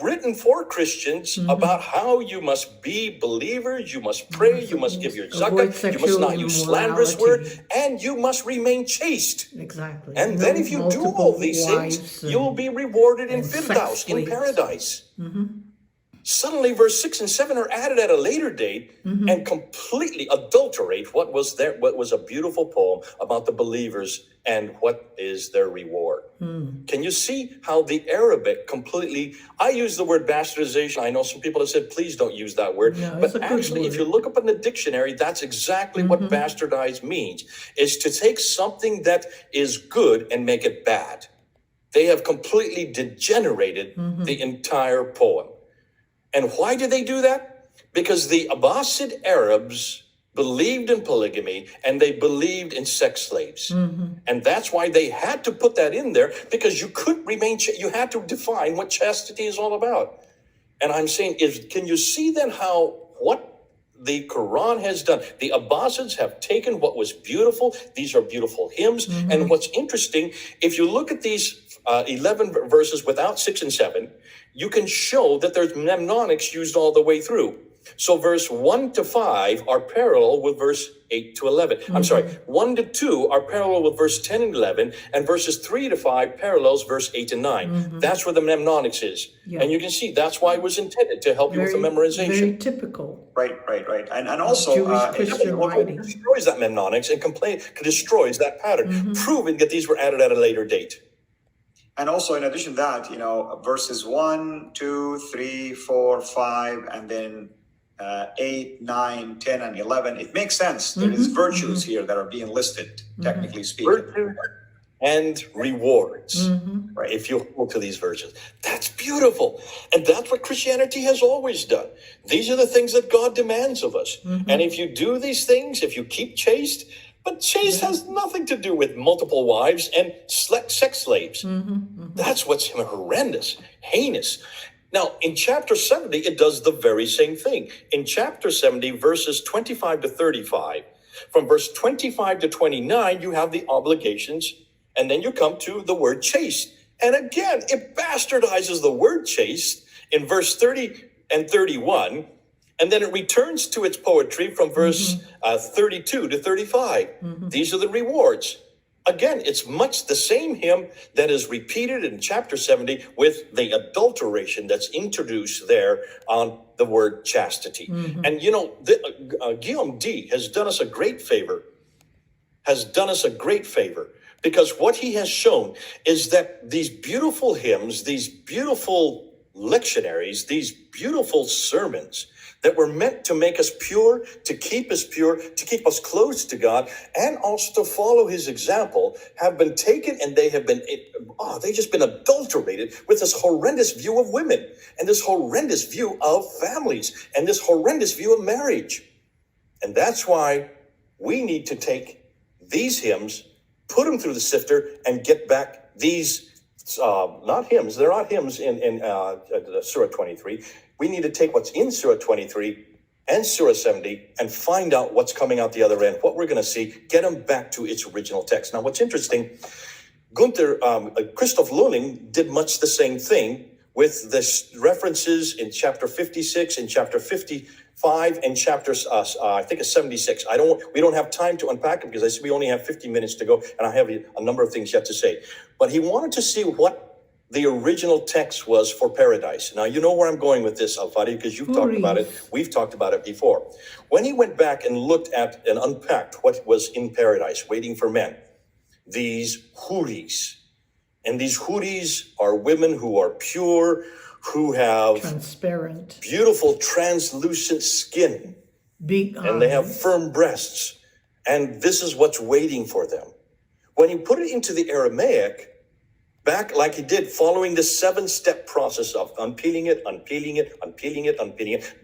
written for Christians about how you must be believers, you must pray, you must give your zakat, you must not use slanderous words, and you must remain chaste. Exactly. And then if you do all these things, you'll be rewarded in Firdaus, in paradise. Suddenly, verse 6 and 7 are added at a later date and completely adulterate what was there, what was a beautiful poem about the believers and what is their reward. Can you see how the Arabic completely, I use the word bastardization. I know some people have said, please don't use that word. No, it's but a good actually, if word. you look up in the dictionary, that's exactly what bastardize means, is to take something that is good and make it bad. They have completely degenerated the entire poem. And why did they do that? Because the Abbasid Arabs believed in polygamy and they believed in sex slaves. And that's why they had to put that in there, because you couldn't remain, you had to define what chastity is all about. And I'm saying, can you see then how what the Quran has done? The Abbasids have taken what was beautiful. These are beautiful hymns. And what's interesting, if you look at these 11 verses without 6 and 7, you can show that there's mnemonics used all the way through. So verse 1 to 5 are parallel with verse 8 to 11. I'm sorry, 1 to 2 are parallel with verse 10 and 11, and verses 3 to 5 parallels verse 8 and 9. That's where the mnemonics is. Yeah. And you can see that's why it was intended, to help you with the memorization. Very typical. Right. And also, Jewish Christian writing. Destroys that mnemonics and destroys that pattern, proving that these were added at a later date. And also, in addition to that, verses 1, 2, 3, 4, 5, and then 8, 9, 10, and 11, it makes sense. There is virtues here that are being listed, technically speaking. Virtue and rewards, right? If you hold to these verses, that's beautiful. And that's what Christianity has always done. These are the things that God demands of us. And if you do these things, if you keep chaste, but chaste has nothing to do with multiple wives and sex slaves. That's what's horrendous, heinous. Now, in chapter 70, it does the very same thing. In chapter 70, verses 25 to 35, from verse 25 to 29, you have the obligations, and then you come to the word chaste. And again, it bastardizes the word chaste in verse 30 and 31, and then it returns to its poetry from verse 32 to 35. These are the rewards. Again, it's much the same hymn that is repeated in chapter 70 with the adulteration that's introduced there on the word chastity. And Guillaume D has done us a great favor, because what he has shown is that these beautiful hymns, these beautiful lectionaries, these beautiful sermons that were meant to make us pure, to keep us close to God, and also to follow his example, have been taken and they've just been adulterated with this horrendous view of women, and this horrendous view of families, and this horrendous view of marriage. And that's why we need to take these hymns, put them through the sifter, and get back these, not hymns, they're not hymns in Surah 23. We need to take what's in Surah 23 and Surah 70 and find out what's coming out the other end, what we're going to see, get them back to its original text. Now, what's interesting, Christoph Luhling did much the same thing with the references in chapter 56, in chapter 55, and chapter, I think it's 76. We don't have time to unpack it because I see we only have 50 minutes to go, and I have a number of things yet to say. But he wanted to see what the original text was for paradise. Now, you know where I'm going with this, Fadi, because you've talked about it. We've talked about it before. When he went back and looked at and unpacked what was in paradise, waiting for men, these huris. And these huris are women who are pure, who have transparent, beautiful, translucent skin. Big eyes. And they have firm breasts. And this is what's waiting for them. When you put it into the Aramaic, back like he did, following the 7-step process of unpeeling it,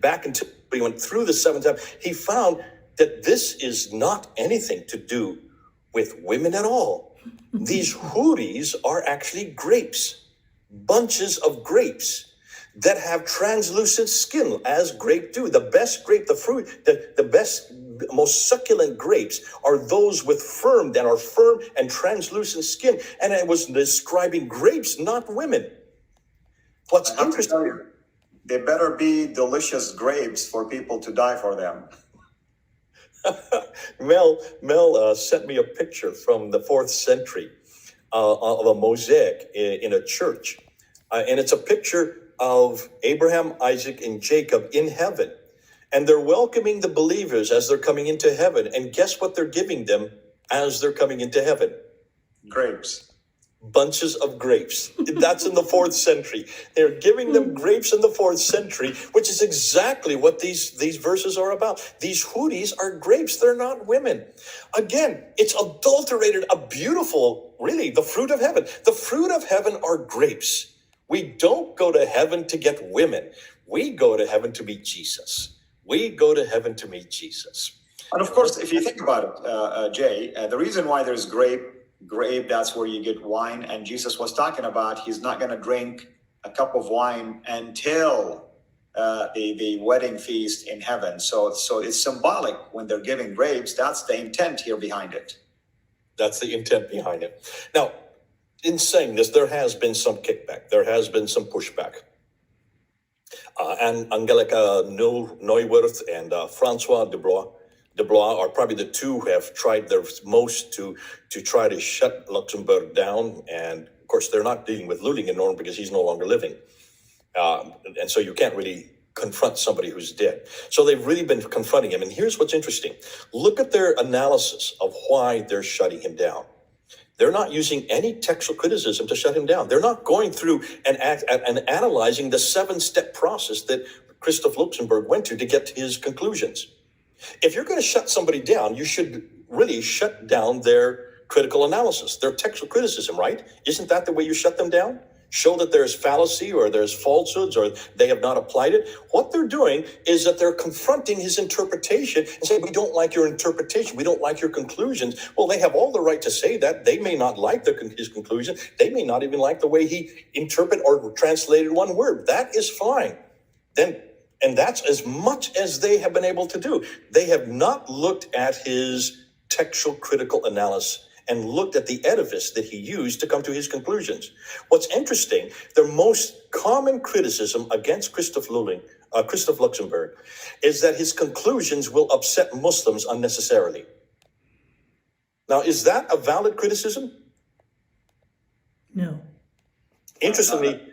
back until he went through the 7 steps, he found that this is not anything to do with women at all. These huris are actually grapes, bunches of grapes that have translucent skin, as grape do. The best grape, the fruit, the best, most succulent grapes are those with firm and translucent skin. And it was describing grapes, not women. What's interesting, they better be delicious grapes for people to die for them. Mel sent me a picture from the 4th century of a mosaic in a church. And it's a picture of Abraham, Isaac, and Jacob in heaven. And they're welcoming the believers as they're coming into heaven. And guess what they're giving them as they're coming into heaven? Grapes. Bunches of grapes. That's in the 4th century. They're giving them grapes in the 4th century, which is exactly what these verses are about. These hoodies are grapes. They're not women. Again, it's adulterated, a beautiful, really, the fruit of heaven. The fruit of heaven are grapes. We don't go to heaven to get women. We go to heaven to meet Jesus. We go to heaven to meet Jesus. And of course, if you think about it, Jay, the reason why there's grape, that's where you get wine. And Jesus was talking about he's not going to drink a cup of wine until the wedding feast in heaven. So it's symbolic when they're giving grapes. That's the intent here behind it. That's the intent behind it. Now, in saying this, there has been some kickback. There has been some pushback. And Angelica Neuwirth and Francois Dubois are probably the two who have tried their most to try to shut Luxembourg down. And of course, they're not dealing with Lulling anymore because he's no longer living. And so you can't really confront somebody who's dead. So they've really been confronting him. And here's what's interesting. Look at their analysis of why they're shutting him down. They're not using any textual criticism to shut him down. They're not going through and analyzing the 7-step process that Christoph Luxemburg went to get to his conclusions. If you're going to shut somebody down, you should really shut down their critical analysis, their textual criticism, right? Isn't that the way you shut them down? Show that there's fallacy or there's falsehoods or they have not applied it. What they're doing is that they're confronting his interpretation and saying, we don't like your interpretation. We don't like your conclusions. Well, they have all the right to say that. They may not like his conclusion. They may not even like the way he interpreted or translated one word. That is fine. And that's as much as they have been able to do. They have not looked at his textual critical analysis and looked at the edifice that he used to come to his conclusions. What's interesting, the most common criticism against Christoph Luxemburg is that his conclusions will upset Muslims unnecessarily. Now, is that a valid criticism? No. Interestingly,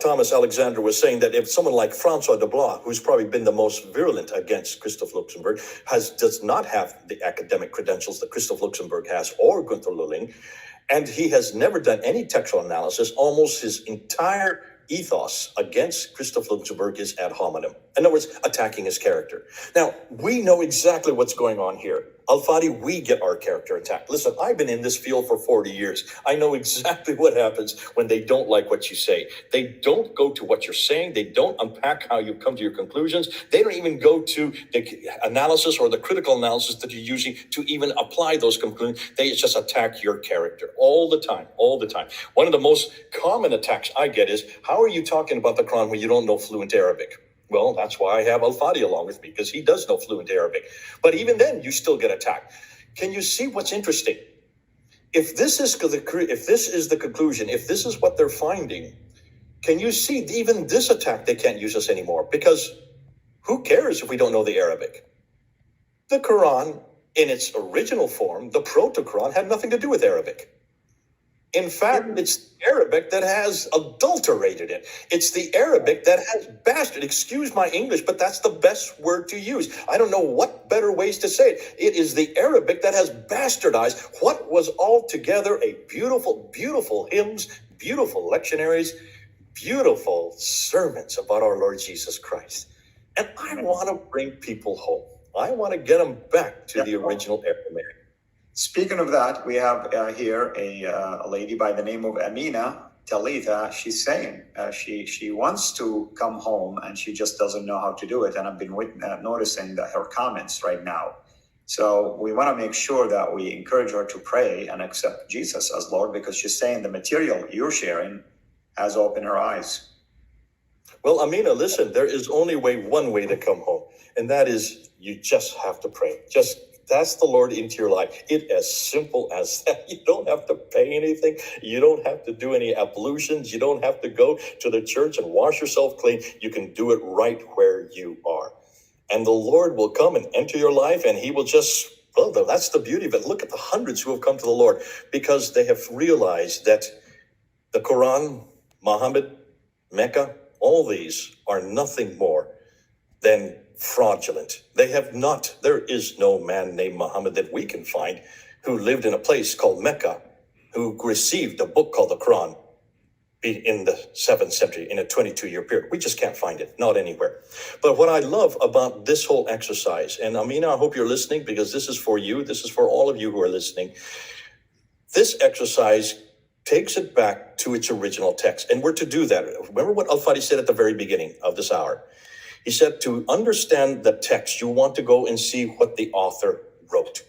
Thomas Alexander was saying that if someone like Francois Dubois, who's probably been the most virulent against Christoph Luxemburg, does not have the academic credentials that Christoph Luxemburg has or Gunther Lulling, and he has never done any textual analysis, almost his entire ethos against Christoph Luxemburg is ad hominem. In other words, attacking his character. Now, we know exactly what's going on here. Al-Fadi, we get our character attacked. Listen, I've been in this field for 40 years. I know exactly what happens when they don't like what you say. They don't go to what you're saying. They don't unpack how you come to your conclusions. They don't even go to the analysis or the critical analysis that you're using to even apply those conclusions. They just attack your character all the time, all the time. One of the most common attacks I get is, how are you talking about the Quran when you don't know fluent Arabic? Well, that's why I have Al-Fadi along with me, because he does know fluent Arabic. But even then, you still get attacked. Can you see what's interesting? If this is the conclusion, if this is what they're finding, can you see even this attack, they can't use us anymore? Because who cares if we don't know the Arabic? The Quran, in its original form, the Proto-Quran, had nothing to do with Arabic. In fact, it's Arabic that has adulterated it. It's the Arabic that has bastardized. Excuse my English, but that's the best word to use. I don't know what better ways to say it. It is the Arabic that has bastardized what was altogether a beautiful, beautiful hymns, beautiful lectionaries, beautiful sermons about our Lord Jesus Christ. And I want to bring people home. I want to get them back to the original Aramaic. Speaking of that, we have here a lady by the name of Amina Talitha. She's saying she wants to come home and she just doesn't know how to do it. And I've been noticing her comments right now. So we want to make sure that we encourage her to pray and accept Jesus as Lord, because she's saying the material you're sharing has opened her eyes. Well, Amina, listen, there is only one way to come home. And that is, you just have to pray. Just ask the Lord into your life. It's as simple as that. You don't have to pay anything. You don't have to do any ablutions. You don't have to go to the church and wash yourself clean. You can do it right where you are. And the Lord will come and enter your life, and he will just, well, that's the beauty of it. Look at the hundreds who have come to the Lord because they have realized that the Quran Muhammad, Mecca, all these are nothing more than fraudulent. There is no man named Muhammad that we can find who lived in a place called Mecca, who received a book called the Quran in the 7th century in a 22-year period. We just can't find it, not anywhere. But what I love about this whole exercise, and Amina, I hope you're listening, because this is for you, this is for all of you who are listening. This exercise takes it back to its original text, and we're to do that. Remember what Al-Fadi said at the very beginning of this hour. He said to understand the text, you want to go and see what the author wrote.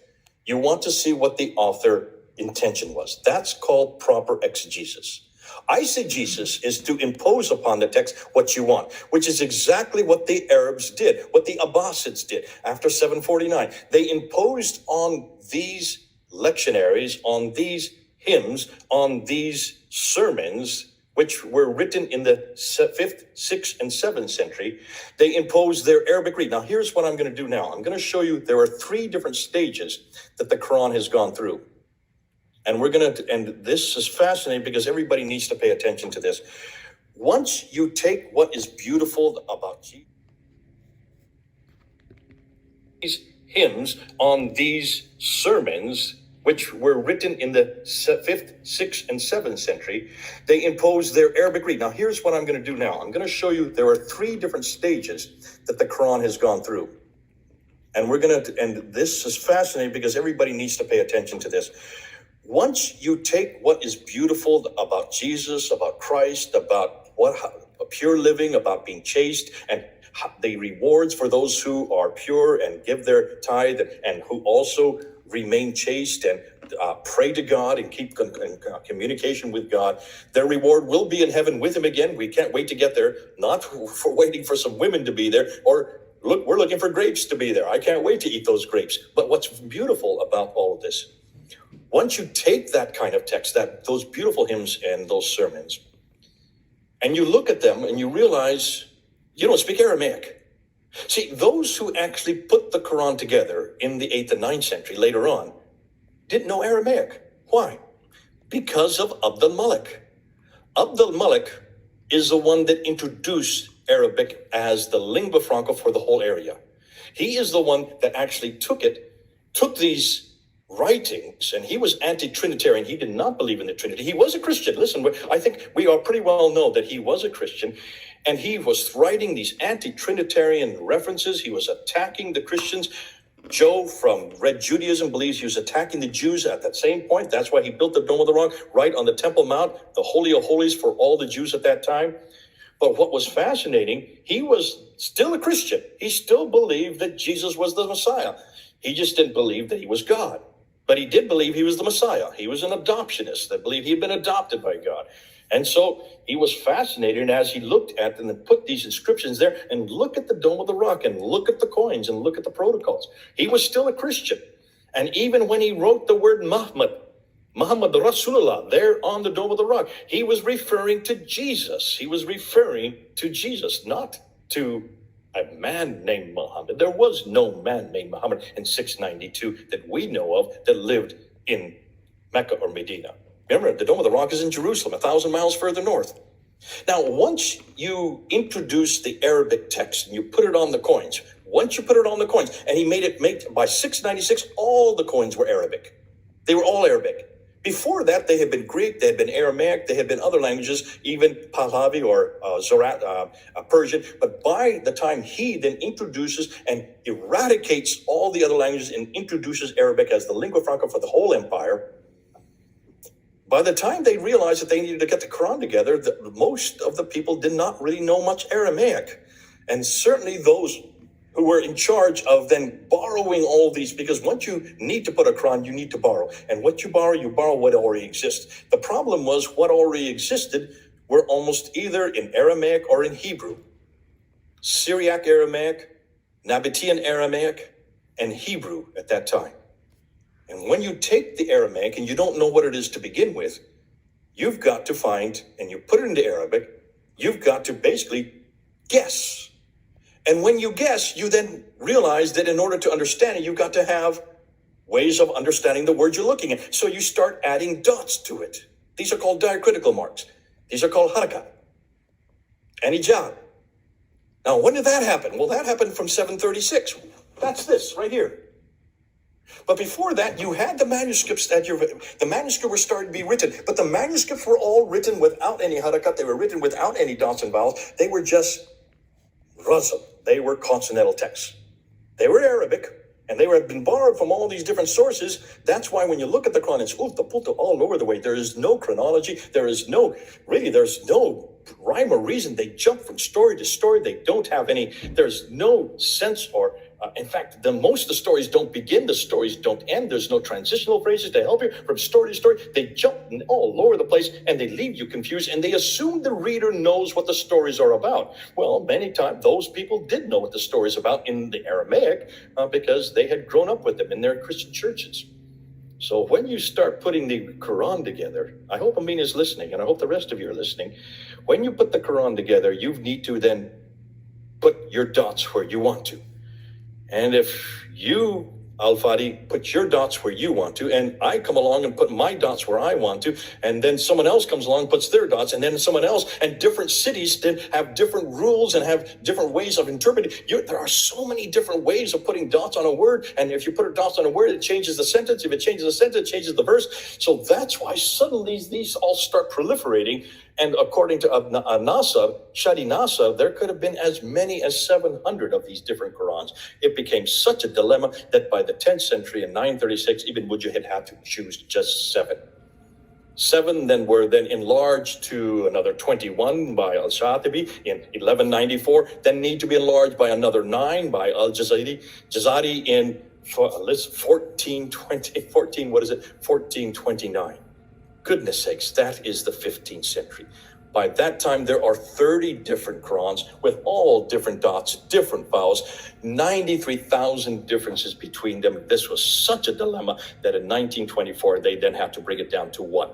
You want to see what the author intention was. That's called proper exegesis. Eisegesis is to impose upon the text what you want, which is exactly what the Arabs did, what the Abbasids did after 749. They imposed on these lectionaries, on these hymns, on these sermons, which were written in the 5th, 6th, and 7th century. They imposed their Arabic read. Now, here's what I'm going to do now. I'm going to show you there are 3 different stages that the Quran has gone through. And and this is fascinating because everybody needs to pay attention to this. Once you take what is beautiful about these hymns, on these sermons, which were written in the 5th, 6th, and 7th century, they imposed their Arabic read. Now, here's what I'm going to do now. I'm going to show you there are 3 different stages that the Quran has gone through. And and this is fascinating because everybody needs to pay attention to this. Once you take what is beautiful about Jesus, about Christ, about a pure living, about being chaste, and the rewards for those who are pure and give their tithe, and who also remain chaste and pray to God and keep communication with God, their reward will be in heaven with him again. We can't wait to get there, not for waiting for some women to be there, or we're looking for grapes to be there. I can't wait to eat those grapes. But what's beautiful about all of this, once you take that kind of text, those beautiful hymns and those sermons, and you look at them and you realize you don't speak Aramaic. See, those who actually put the Quran together in the 8th and 9th century later on didn't know Aramaic. Why? Because of Abd al-Malik. Abd al-Malik is the one that introduced Arabic as the lingua franca for the whole area. He is the one that actually took these writings, and he was anti-Trinitarian. He did not believe in the Trinity. He was a Christian. Listen, I think we all pretty well know that he was a Christian, and he was writing these anti-Trinitarian references. He was attacking the Christians. Joe from Red Judaism believes he was attacking the Jews at that same point. That's why he built the Dome of the Rock right on the Temple Mount, the Holy of Holies for all the Jews at that time. But what was fascinating, he was still a Christian. He still believed that Jesus was the Messiah. He just didn't believe that he was God. But he did believe he was the Messiah. He was an adoptionist that believed he had been adopted by God. And so he was fascinated, and as he looked at them and put these inscriptions there, and look at the Dome of the Rock, and look at the coins, and look at the protocols, he was still a Christian. And even when he wrote the word Muhammad Rasulullah, there on the Dome of the Rock, he was referring to Jesus. He was referring to Jesus, not to a man named Muhammad. There was no man named Muhammad in 692 that we know of that lived in Mecca or Medina. Remember, the Dome of the Rock is in Jerusalem, 1,000 miles further north. Now, once you introduce the Arabic text and you put it on the coins, and he made it by 696, all the coins were Arabic. They were all Arabic. Before that, they had been Greek, they had been Aramaic, they had been other languages, even Pahlavi or Persian. But by the time he then introduces and eradicates all the other languages and introduces Arabic as the lingua franca for the whole empire, by the time they realized that they needed to get the Quran together, most of the people did not really know much Aramaic. And certainly those who were in charge of then borrowing all these, because once you need to put a Quran, you need to borrow. And what you borrow what already exists. The problem was what already existed were almost either in Aramaic or in Hebrew. Syriac Aramaic, Nabatean Aramaic, and Hebrew at that time. And when you take the Aramaic and you don't know what it is to begin with, you've got to find, and you put it into Arabic, you've got to basically guess. And when you guess, you then realize that in order to understand it, you've got to have ways of understanding the word you're looking at. So you start adding dots to it. These are called diacritical marks. These are called harakat and ijab. Now, when did that happen? Well, that happened from 736. That's this right here. But before that, you had the manuscripts the manuscripts were starting to be written, but the manuscripts were all written without any harakat. They were written without any dots and vowels. They were just razm. They were consonantal texts. They were Arabic, and they had been borrowed from all these different sources. That's why when you look at the Quran, it's ulta pulta all over the way. There is no chronology. There's no rhyme or reason. They jump from story to story. They don't have any, there's no sense or, in fact, most of the stories don't begin. The stories don't end. There's no transitional phrases to help you from story to story. They jump all over the place and they leave you confused and they assume the reader knows what the stories are about. Well, many times those people did know what the stories about in the Aramaic because they had grown up with them in their Christian churches. So when you start putting the Quran together, I hope Amin is listening and I hope the rest of you are listening. When you put the Quran together, you need to then put your dots where you want to. And if you, Al-Fadi, put your dots where you want to, and I come along and put my dots where I want to, and then someone else comes along and puts their dots, and then someone else, and different cities then have different rules and have different ways of interpreting. There are so many different ways of putting dots on a word, and if you put dots on a word, it changes the sentence. If it changes the sentence, it changes the verse. So that's why suddenly these all start proliferating. And according to Shadi Nasa, there could have been as many as 700 of these different Qurans. It became such a dilemma that by the 10th century in 936, Ibn Mujahid had to choose just 7. 7 then were then enlarged to another 21 by Al-Shatibi in 1194, then need to be enlarged by another 9 by Al-Jazari in 1429. Goodness sakes, that is the 15th century. By that time, there are 30 different Qurans with all different dots, different vowels, 93,000 differences between them. This was such a dilemma that in 1924, they then had to bring it down to 1.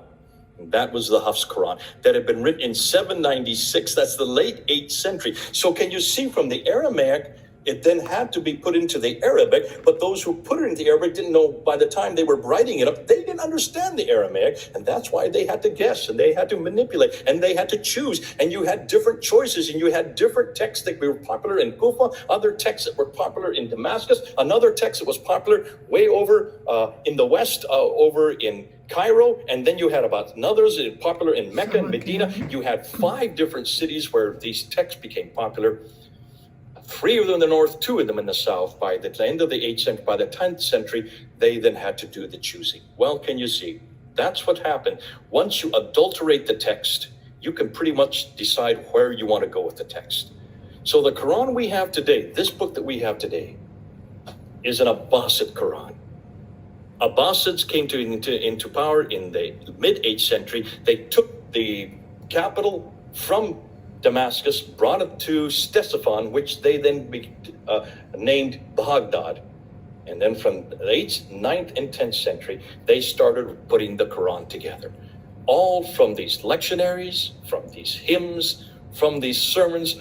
And that was the Hafs Quran that had been written in 796. That's the late 8th century. So can you see from the Aramaic, it then had to be put into the Arabic, but those who put it into Arabic didn't know by the time they were writing it up, they didn't understand the Aramaic, and that's why they had to guess, and they had to manipulate, and they had to choose, and you had different choices, and you had different texts that were popular in Kufa, other texts that were popular in Damascus, another text that was popular way over in the West, over in Cairo, and then you had about others popular in Mecca and Medina. You had 5 different cities where these texts became popular. 3 of them in the north, 2 of them in the south. By the end of the 8th century, by the 10th century, they then had to do the choosing. Well, can you see? That's what happened. Once you adulterate the text, you can pretty much decide where you want to go with the text. So the Quran we have today, this book that we have today, is an Abbasid Quran. Abbasids came into power in the mid-8th century. They took the capital from Damascus, brought it to Ctesiphon, which they then named Baghdad. And then from the 8th, 9th, and 10th century, they started putting the Quran together. All from these lectionaries, from these hymns, from these sermons,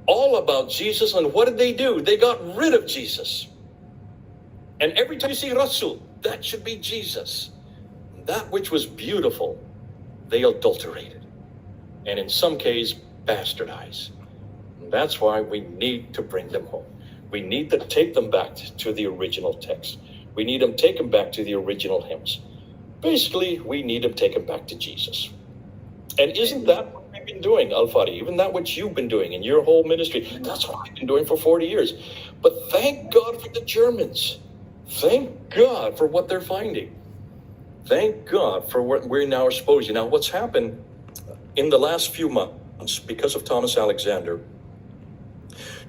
all about Jesus. And what did they do? They got rid of Jesus. And every time you see Rasul, that should be Jesus. That which was beautiful, they adulterated. And in some cases, bastardized. And that's why we need to bring them home. We need to take them back to the original text. We need them taken back to the original hymns. Basically, we need them taken back to Jesus. And isn't that what we've been doing, Al-Fadi? Even that what you've been doing in your whole ministry? That's what I've been doing for 40 years. But thank God for the Germans. Thank God for what they're finding. Thank God for what we're now exposed to. Now, what's happened in the last few months, because of Thomas Alexander,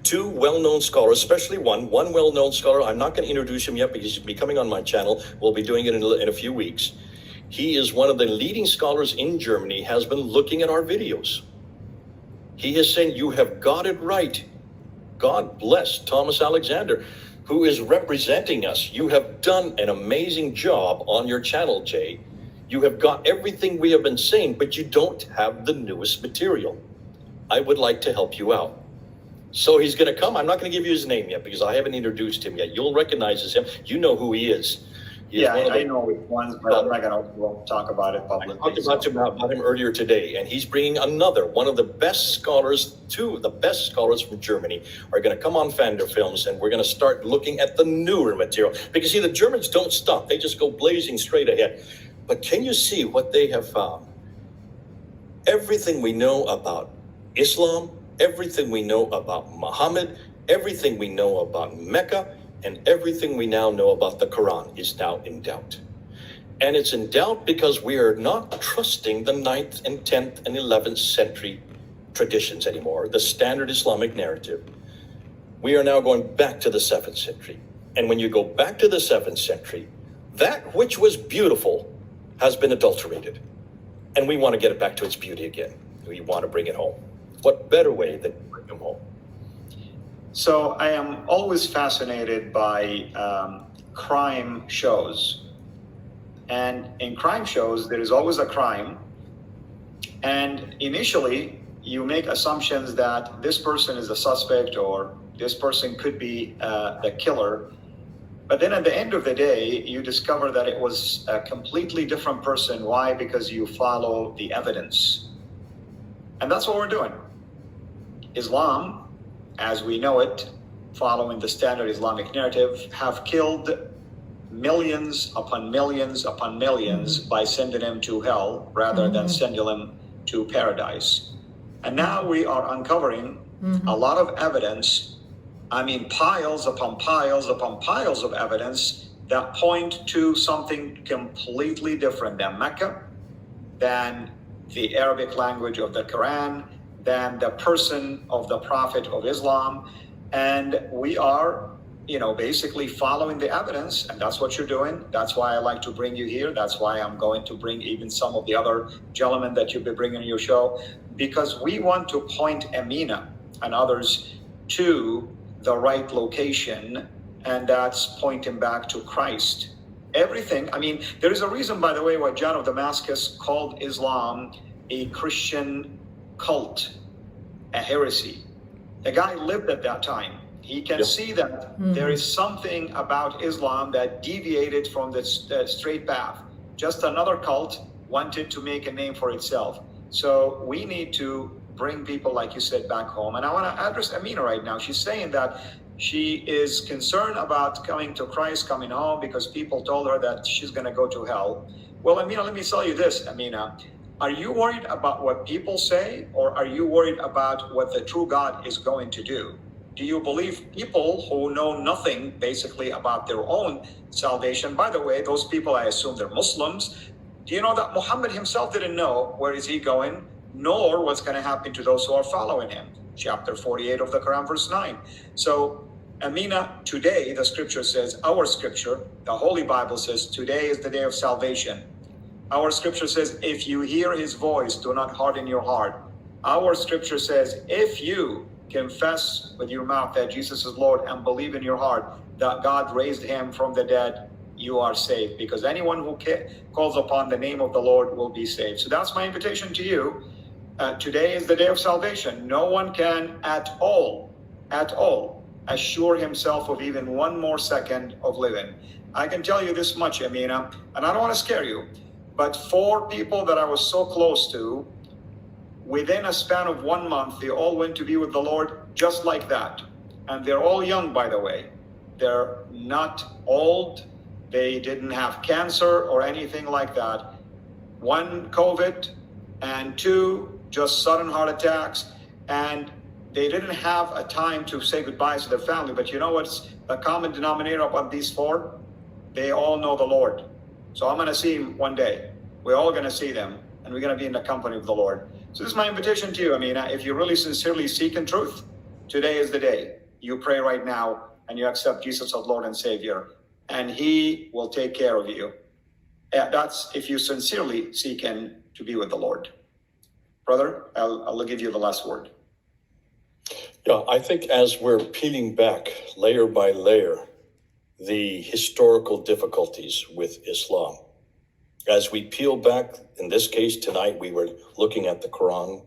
2 well-known scholars, especially one well-known scholar, I'm not going to introduce him yet because he's be coming on my channel. We'll be doing it in a few weeks. He is one of the leading scholars in Germany, has been looking at our videos. He is saying, you have got it right. God bless Thomas Alexander, who is representing us. You have done an amazing job on your channel, Jay. You have got everything we have been saying, but you don't have the newest material. I would like to help you out. So he's going to come. I'm not going to give you his name yet because I haven't introduced him yet. You'll recognize him. You know who he is. He is Yeah, one of I the know which ones, but I'm not going to talk about it I publicly. talked about him earlier today, and he's bringing one of the best scholars, two of the best scholars from Germany are going to come on PfanderFilms, and we're going to start looking at the newer material. Because see, the Germans don't stop. They just go blazing straight ahead. But can you see what they have found? Everything we know about Islam, everything we know about Muhammad, everything we know about Mecca, and everything we now know about the Quran is now in doubt. And it's in doubt because we are not trusting the 9th and 10th and 11th century traditions anymore, the standard Islamic narrative. We are now going back to the 7th century. And when you go back to the 7th century, that which was beautiful has been adulterated. And we want to get it back to its beauty again. We want to bring it home. What better way than to bring them home? So I am always fascinated by crime shows. And in crime shows, there is always a crime. And initially, you make assumptions that this person is a suspect or this person could be the killer. But then at the end of the day, you discover that it was a completely different person. Why? Because you follow the evidence. And that's what we're doing. Islam, as we know it, following the standard Islamic narrative, have killed millions upon millions upon millions by sending them to hell rather than sending them to paradise. And now we are uncovering a lot of evidence. I mean, piles upon piles upon piles of evidence that point to something completely different than Mecca, than the Arabic language of the Quran, than the person of the Prophet of Islam. And we are, basically following the evidence, and that's what you're doing. That's why I like to bring you here. That's why I'm going to bring even some of the other gentlemen that you'll be bringing to your show, because we want to point Amina and others to the right location, and that's pointing back to Christ. Everything, there is a reason, by the way, why John of Damascus called Islam a Christian cult, a heresy. The guy lived at that time. He can see that there is something about Islam that deviated from the straight path. Just another cult wanted to make a name for itself. So we need to bring people, like you said, back home. And I want to address Amina right now. She's saying that she is concerned about coming to Christ, coming home, because people told her that she's going to go to hell. Well, Amina, let me tell you this, Amina. Are you worried about what people say, or are you worried about what the true God is going to do? Do you believe people who know nothing basically about their own salvation? By the way, those people, I assume they're Muslims. Do you know that Muhammad himself didn't know where is he going, nor what's going to happen to those who are following him? Chapter 48 of the Quran, verse 9. So, Amina, today, the scripture says, our scripture, the Holy Bible says, today is the day of salvation. Our scripture says, if you hear his voice, do not harden your heart. Our scripture says, if you confess with your mouth that Jesus is Lord and believe in your heart that God raised him from the dead, you are saved. Because anyone who calls upon the name of the Lord will be saved. So that's my invitation to you. Today is the day of salvation. No one can at all assure himself of even one more second of living. I can tell you this much, Amina, and I don't want to scare you, but 4 people that I was so close to, within a span of 1 month, they all went to be with the Lord just like that. And they're all young, by the way. They're not old. They didn't have cancer or anything like that. 1, COVID, and 2, just sudden heart attacks. And they didn't have a time to say goodbyes to their family. But you know what's the common denominator of these 4? They all know the Lord. So I'm going to see him one day. We're all going to see them, and we're going to be in the company of the Lord. So this is my invitation to you, Amina. If you're really sincerely seeking truth, today is the day. You pray right now, and you accept Jesus as Lord and Savior, and he will take care of you. That's if you sincerely seeking to be with the Lord. Brother, I'll give you the last word. Yeah, I think as we're peeling back layer by layer the historical difficulties with Islam, as we peel back, in this case tonight we were looking at the Quran,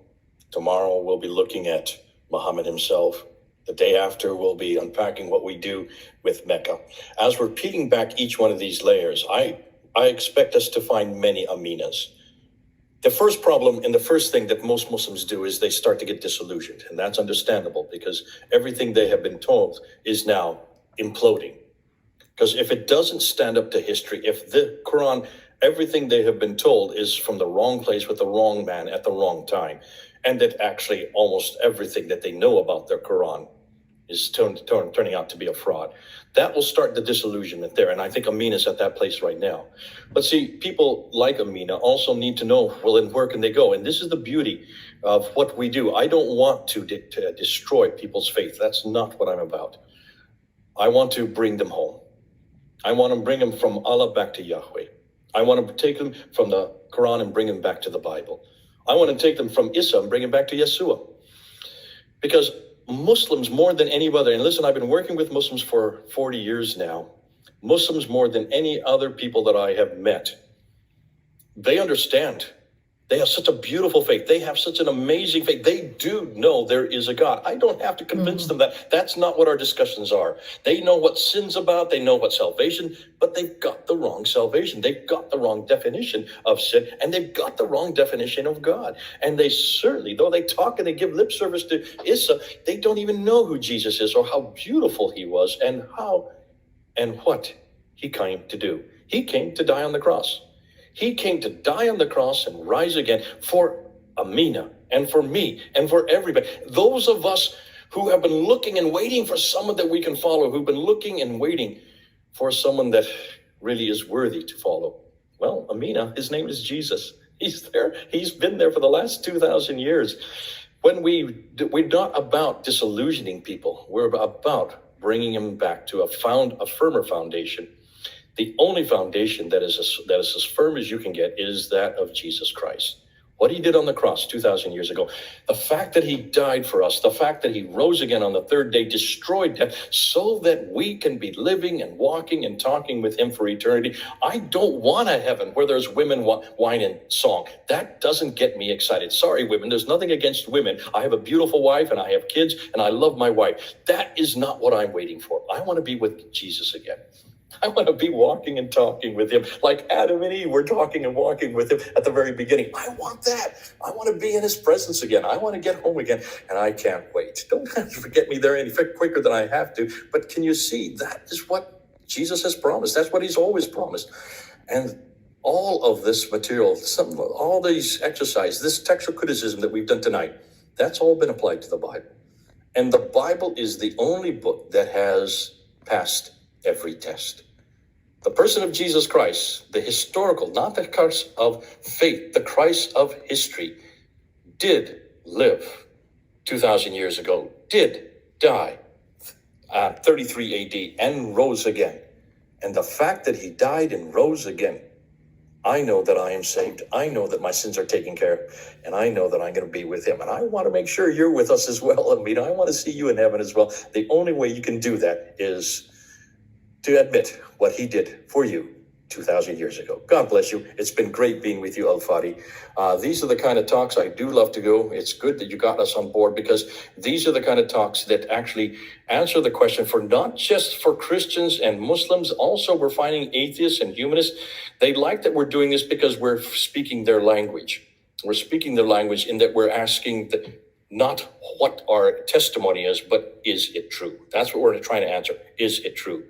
tomorrow we'll be looking at Muhammad himself, The day after, we'll be unpacking what we do with Mecca. As we're peeling back each one of these layers, I expect us to find many aminas. The first problem and the first thing that most Muslims do is they start to get disillusioned. And that's understandable because everything they have been told is now imploding. Because if it doesn't stand up to history, if the Quran, everything they have been told is from the wrong place with the wrong man at the wrong time, and that actually almost everything that they know about their Quran is turning out to be a fraud, that will start the disillusionment there. And I think Amina's at that place right now. But see, people like Amina also need to know, well, then where can they go? And this is the beauty of what we do. I don't want to destroy people's faith. That's not what I'm about. I want to bring them home. I want to bring them from Allah back to Yahweh. I want to take them from the Quran and bring them back to the Bible. I want to take them from Isa and bring them back to Yeshua. Because Muslims more than any other, and listen, I've been working with Muslims for 40 years now. Muslims more than any other people that I have met, they understand. They have such a beautiful faith. They have such an amazing faith. They do know there is a God. I don't have to convince them that. That's not what our discussions are. They know what sin's about. They know what salvation, but they've got the wrong salvation. They've got the wrong definition of sin, and they've got the wrong definition of God. And they certainly, though they talk and they give lip service to Isa, they don't even know who Jesus is or how beautiful he was and how and what he came to do. He came to die on the cross. He came to die on the cross and rise again for Amina and for me and for everybody. Those of us who have been looking and waiting for someone that we can follow, who've been looking and waiting for someone that really is worthy to follow. Well, Amina, his name is Jesus. He's there. He's been there for the last 2,000 years. When we're not about disillusioning people. We're about bringing them back to a firmer foundation. The only foundation that is as firm as you can get is that of Jesus Christ. What he did on the cross 2,000 years ago, the fact that he died for us, the fact that he rose again on the third day, destroyed death, so that we can be living and walking and talking with him for eternity. I don't want a heaven where there's women, wine, and song. That doesn't get me excited. Sorry, women, there's nothing against women. I have a beautiful wife and I have kids and I love my wife. That is not what I'm waiting for. I want to be with Jesus again. I want to be walking and talking with him like Adam and Eve were talking and walking with him at the very beginning. I want that. I want to be in his presence again. I want to get home again, and I can't wait. Don't forget me there any quicker than I have to. But can you see, that is what Jesus has promised. That's what he's always promised. And all of this material, all these exercises, this textual criticism that we've done tonight, that's all been applied to the Bible. And the Bible is the only book that has passed every test. The person of Jesus Christ, the historical, not the Christ of faith, the Christ of history, did live 2,000 years ago, did die 33 AD and rose again. And the fact that he died and rose again, I know that I am saved. I know that my sins are taken care of, and I know that I'm going to be with him. And I want to make sure you're with us as well. I mean, I want to see you in heaven as well. The only way you can do that is to admit what he did for you 2,000 years ago. God bless you. It's been great being with you, Al-Fadi. These are the kind of talks I do love to go. It's good that you got us on board because these are the kind of talks that actually answer the question for not just for Christians and Muslims. Also, we're finding atheists and humanists. They like that we're doing this because we're speaking their language. We're speaking their language in that we're asking not what our testimony is, but is it true? That's what we're trying to answer. Is it true?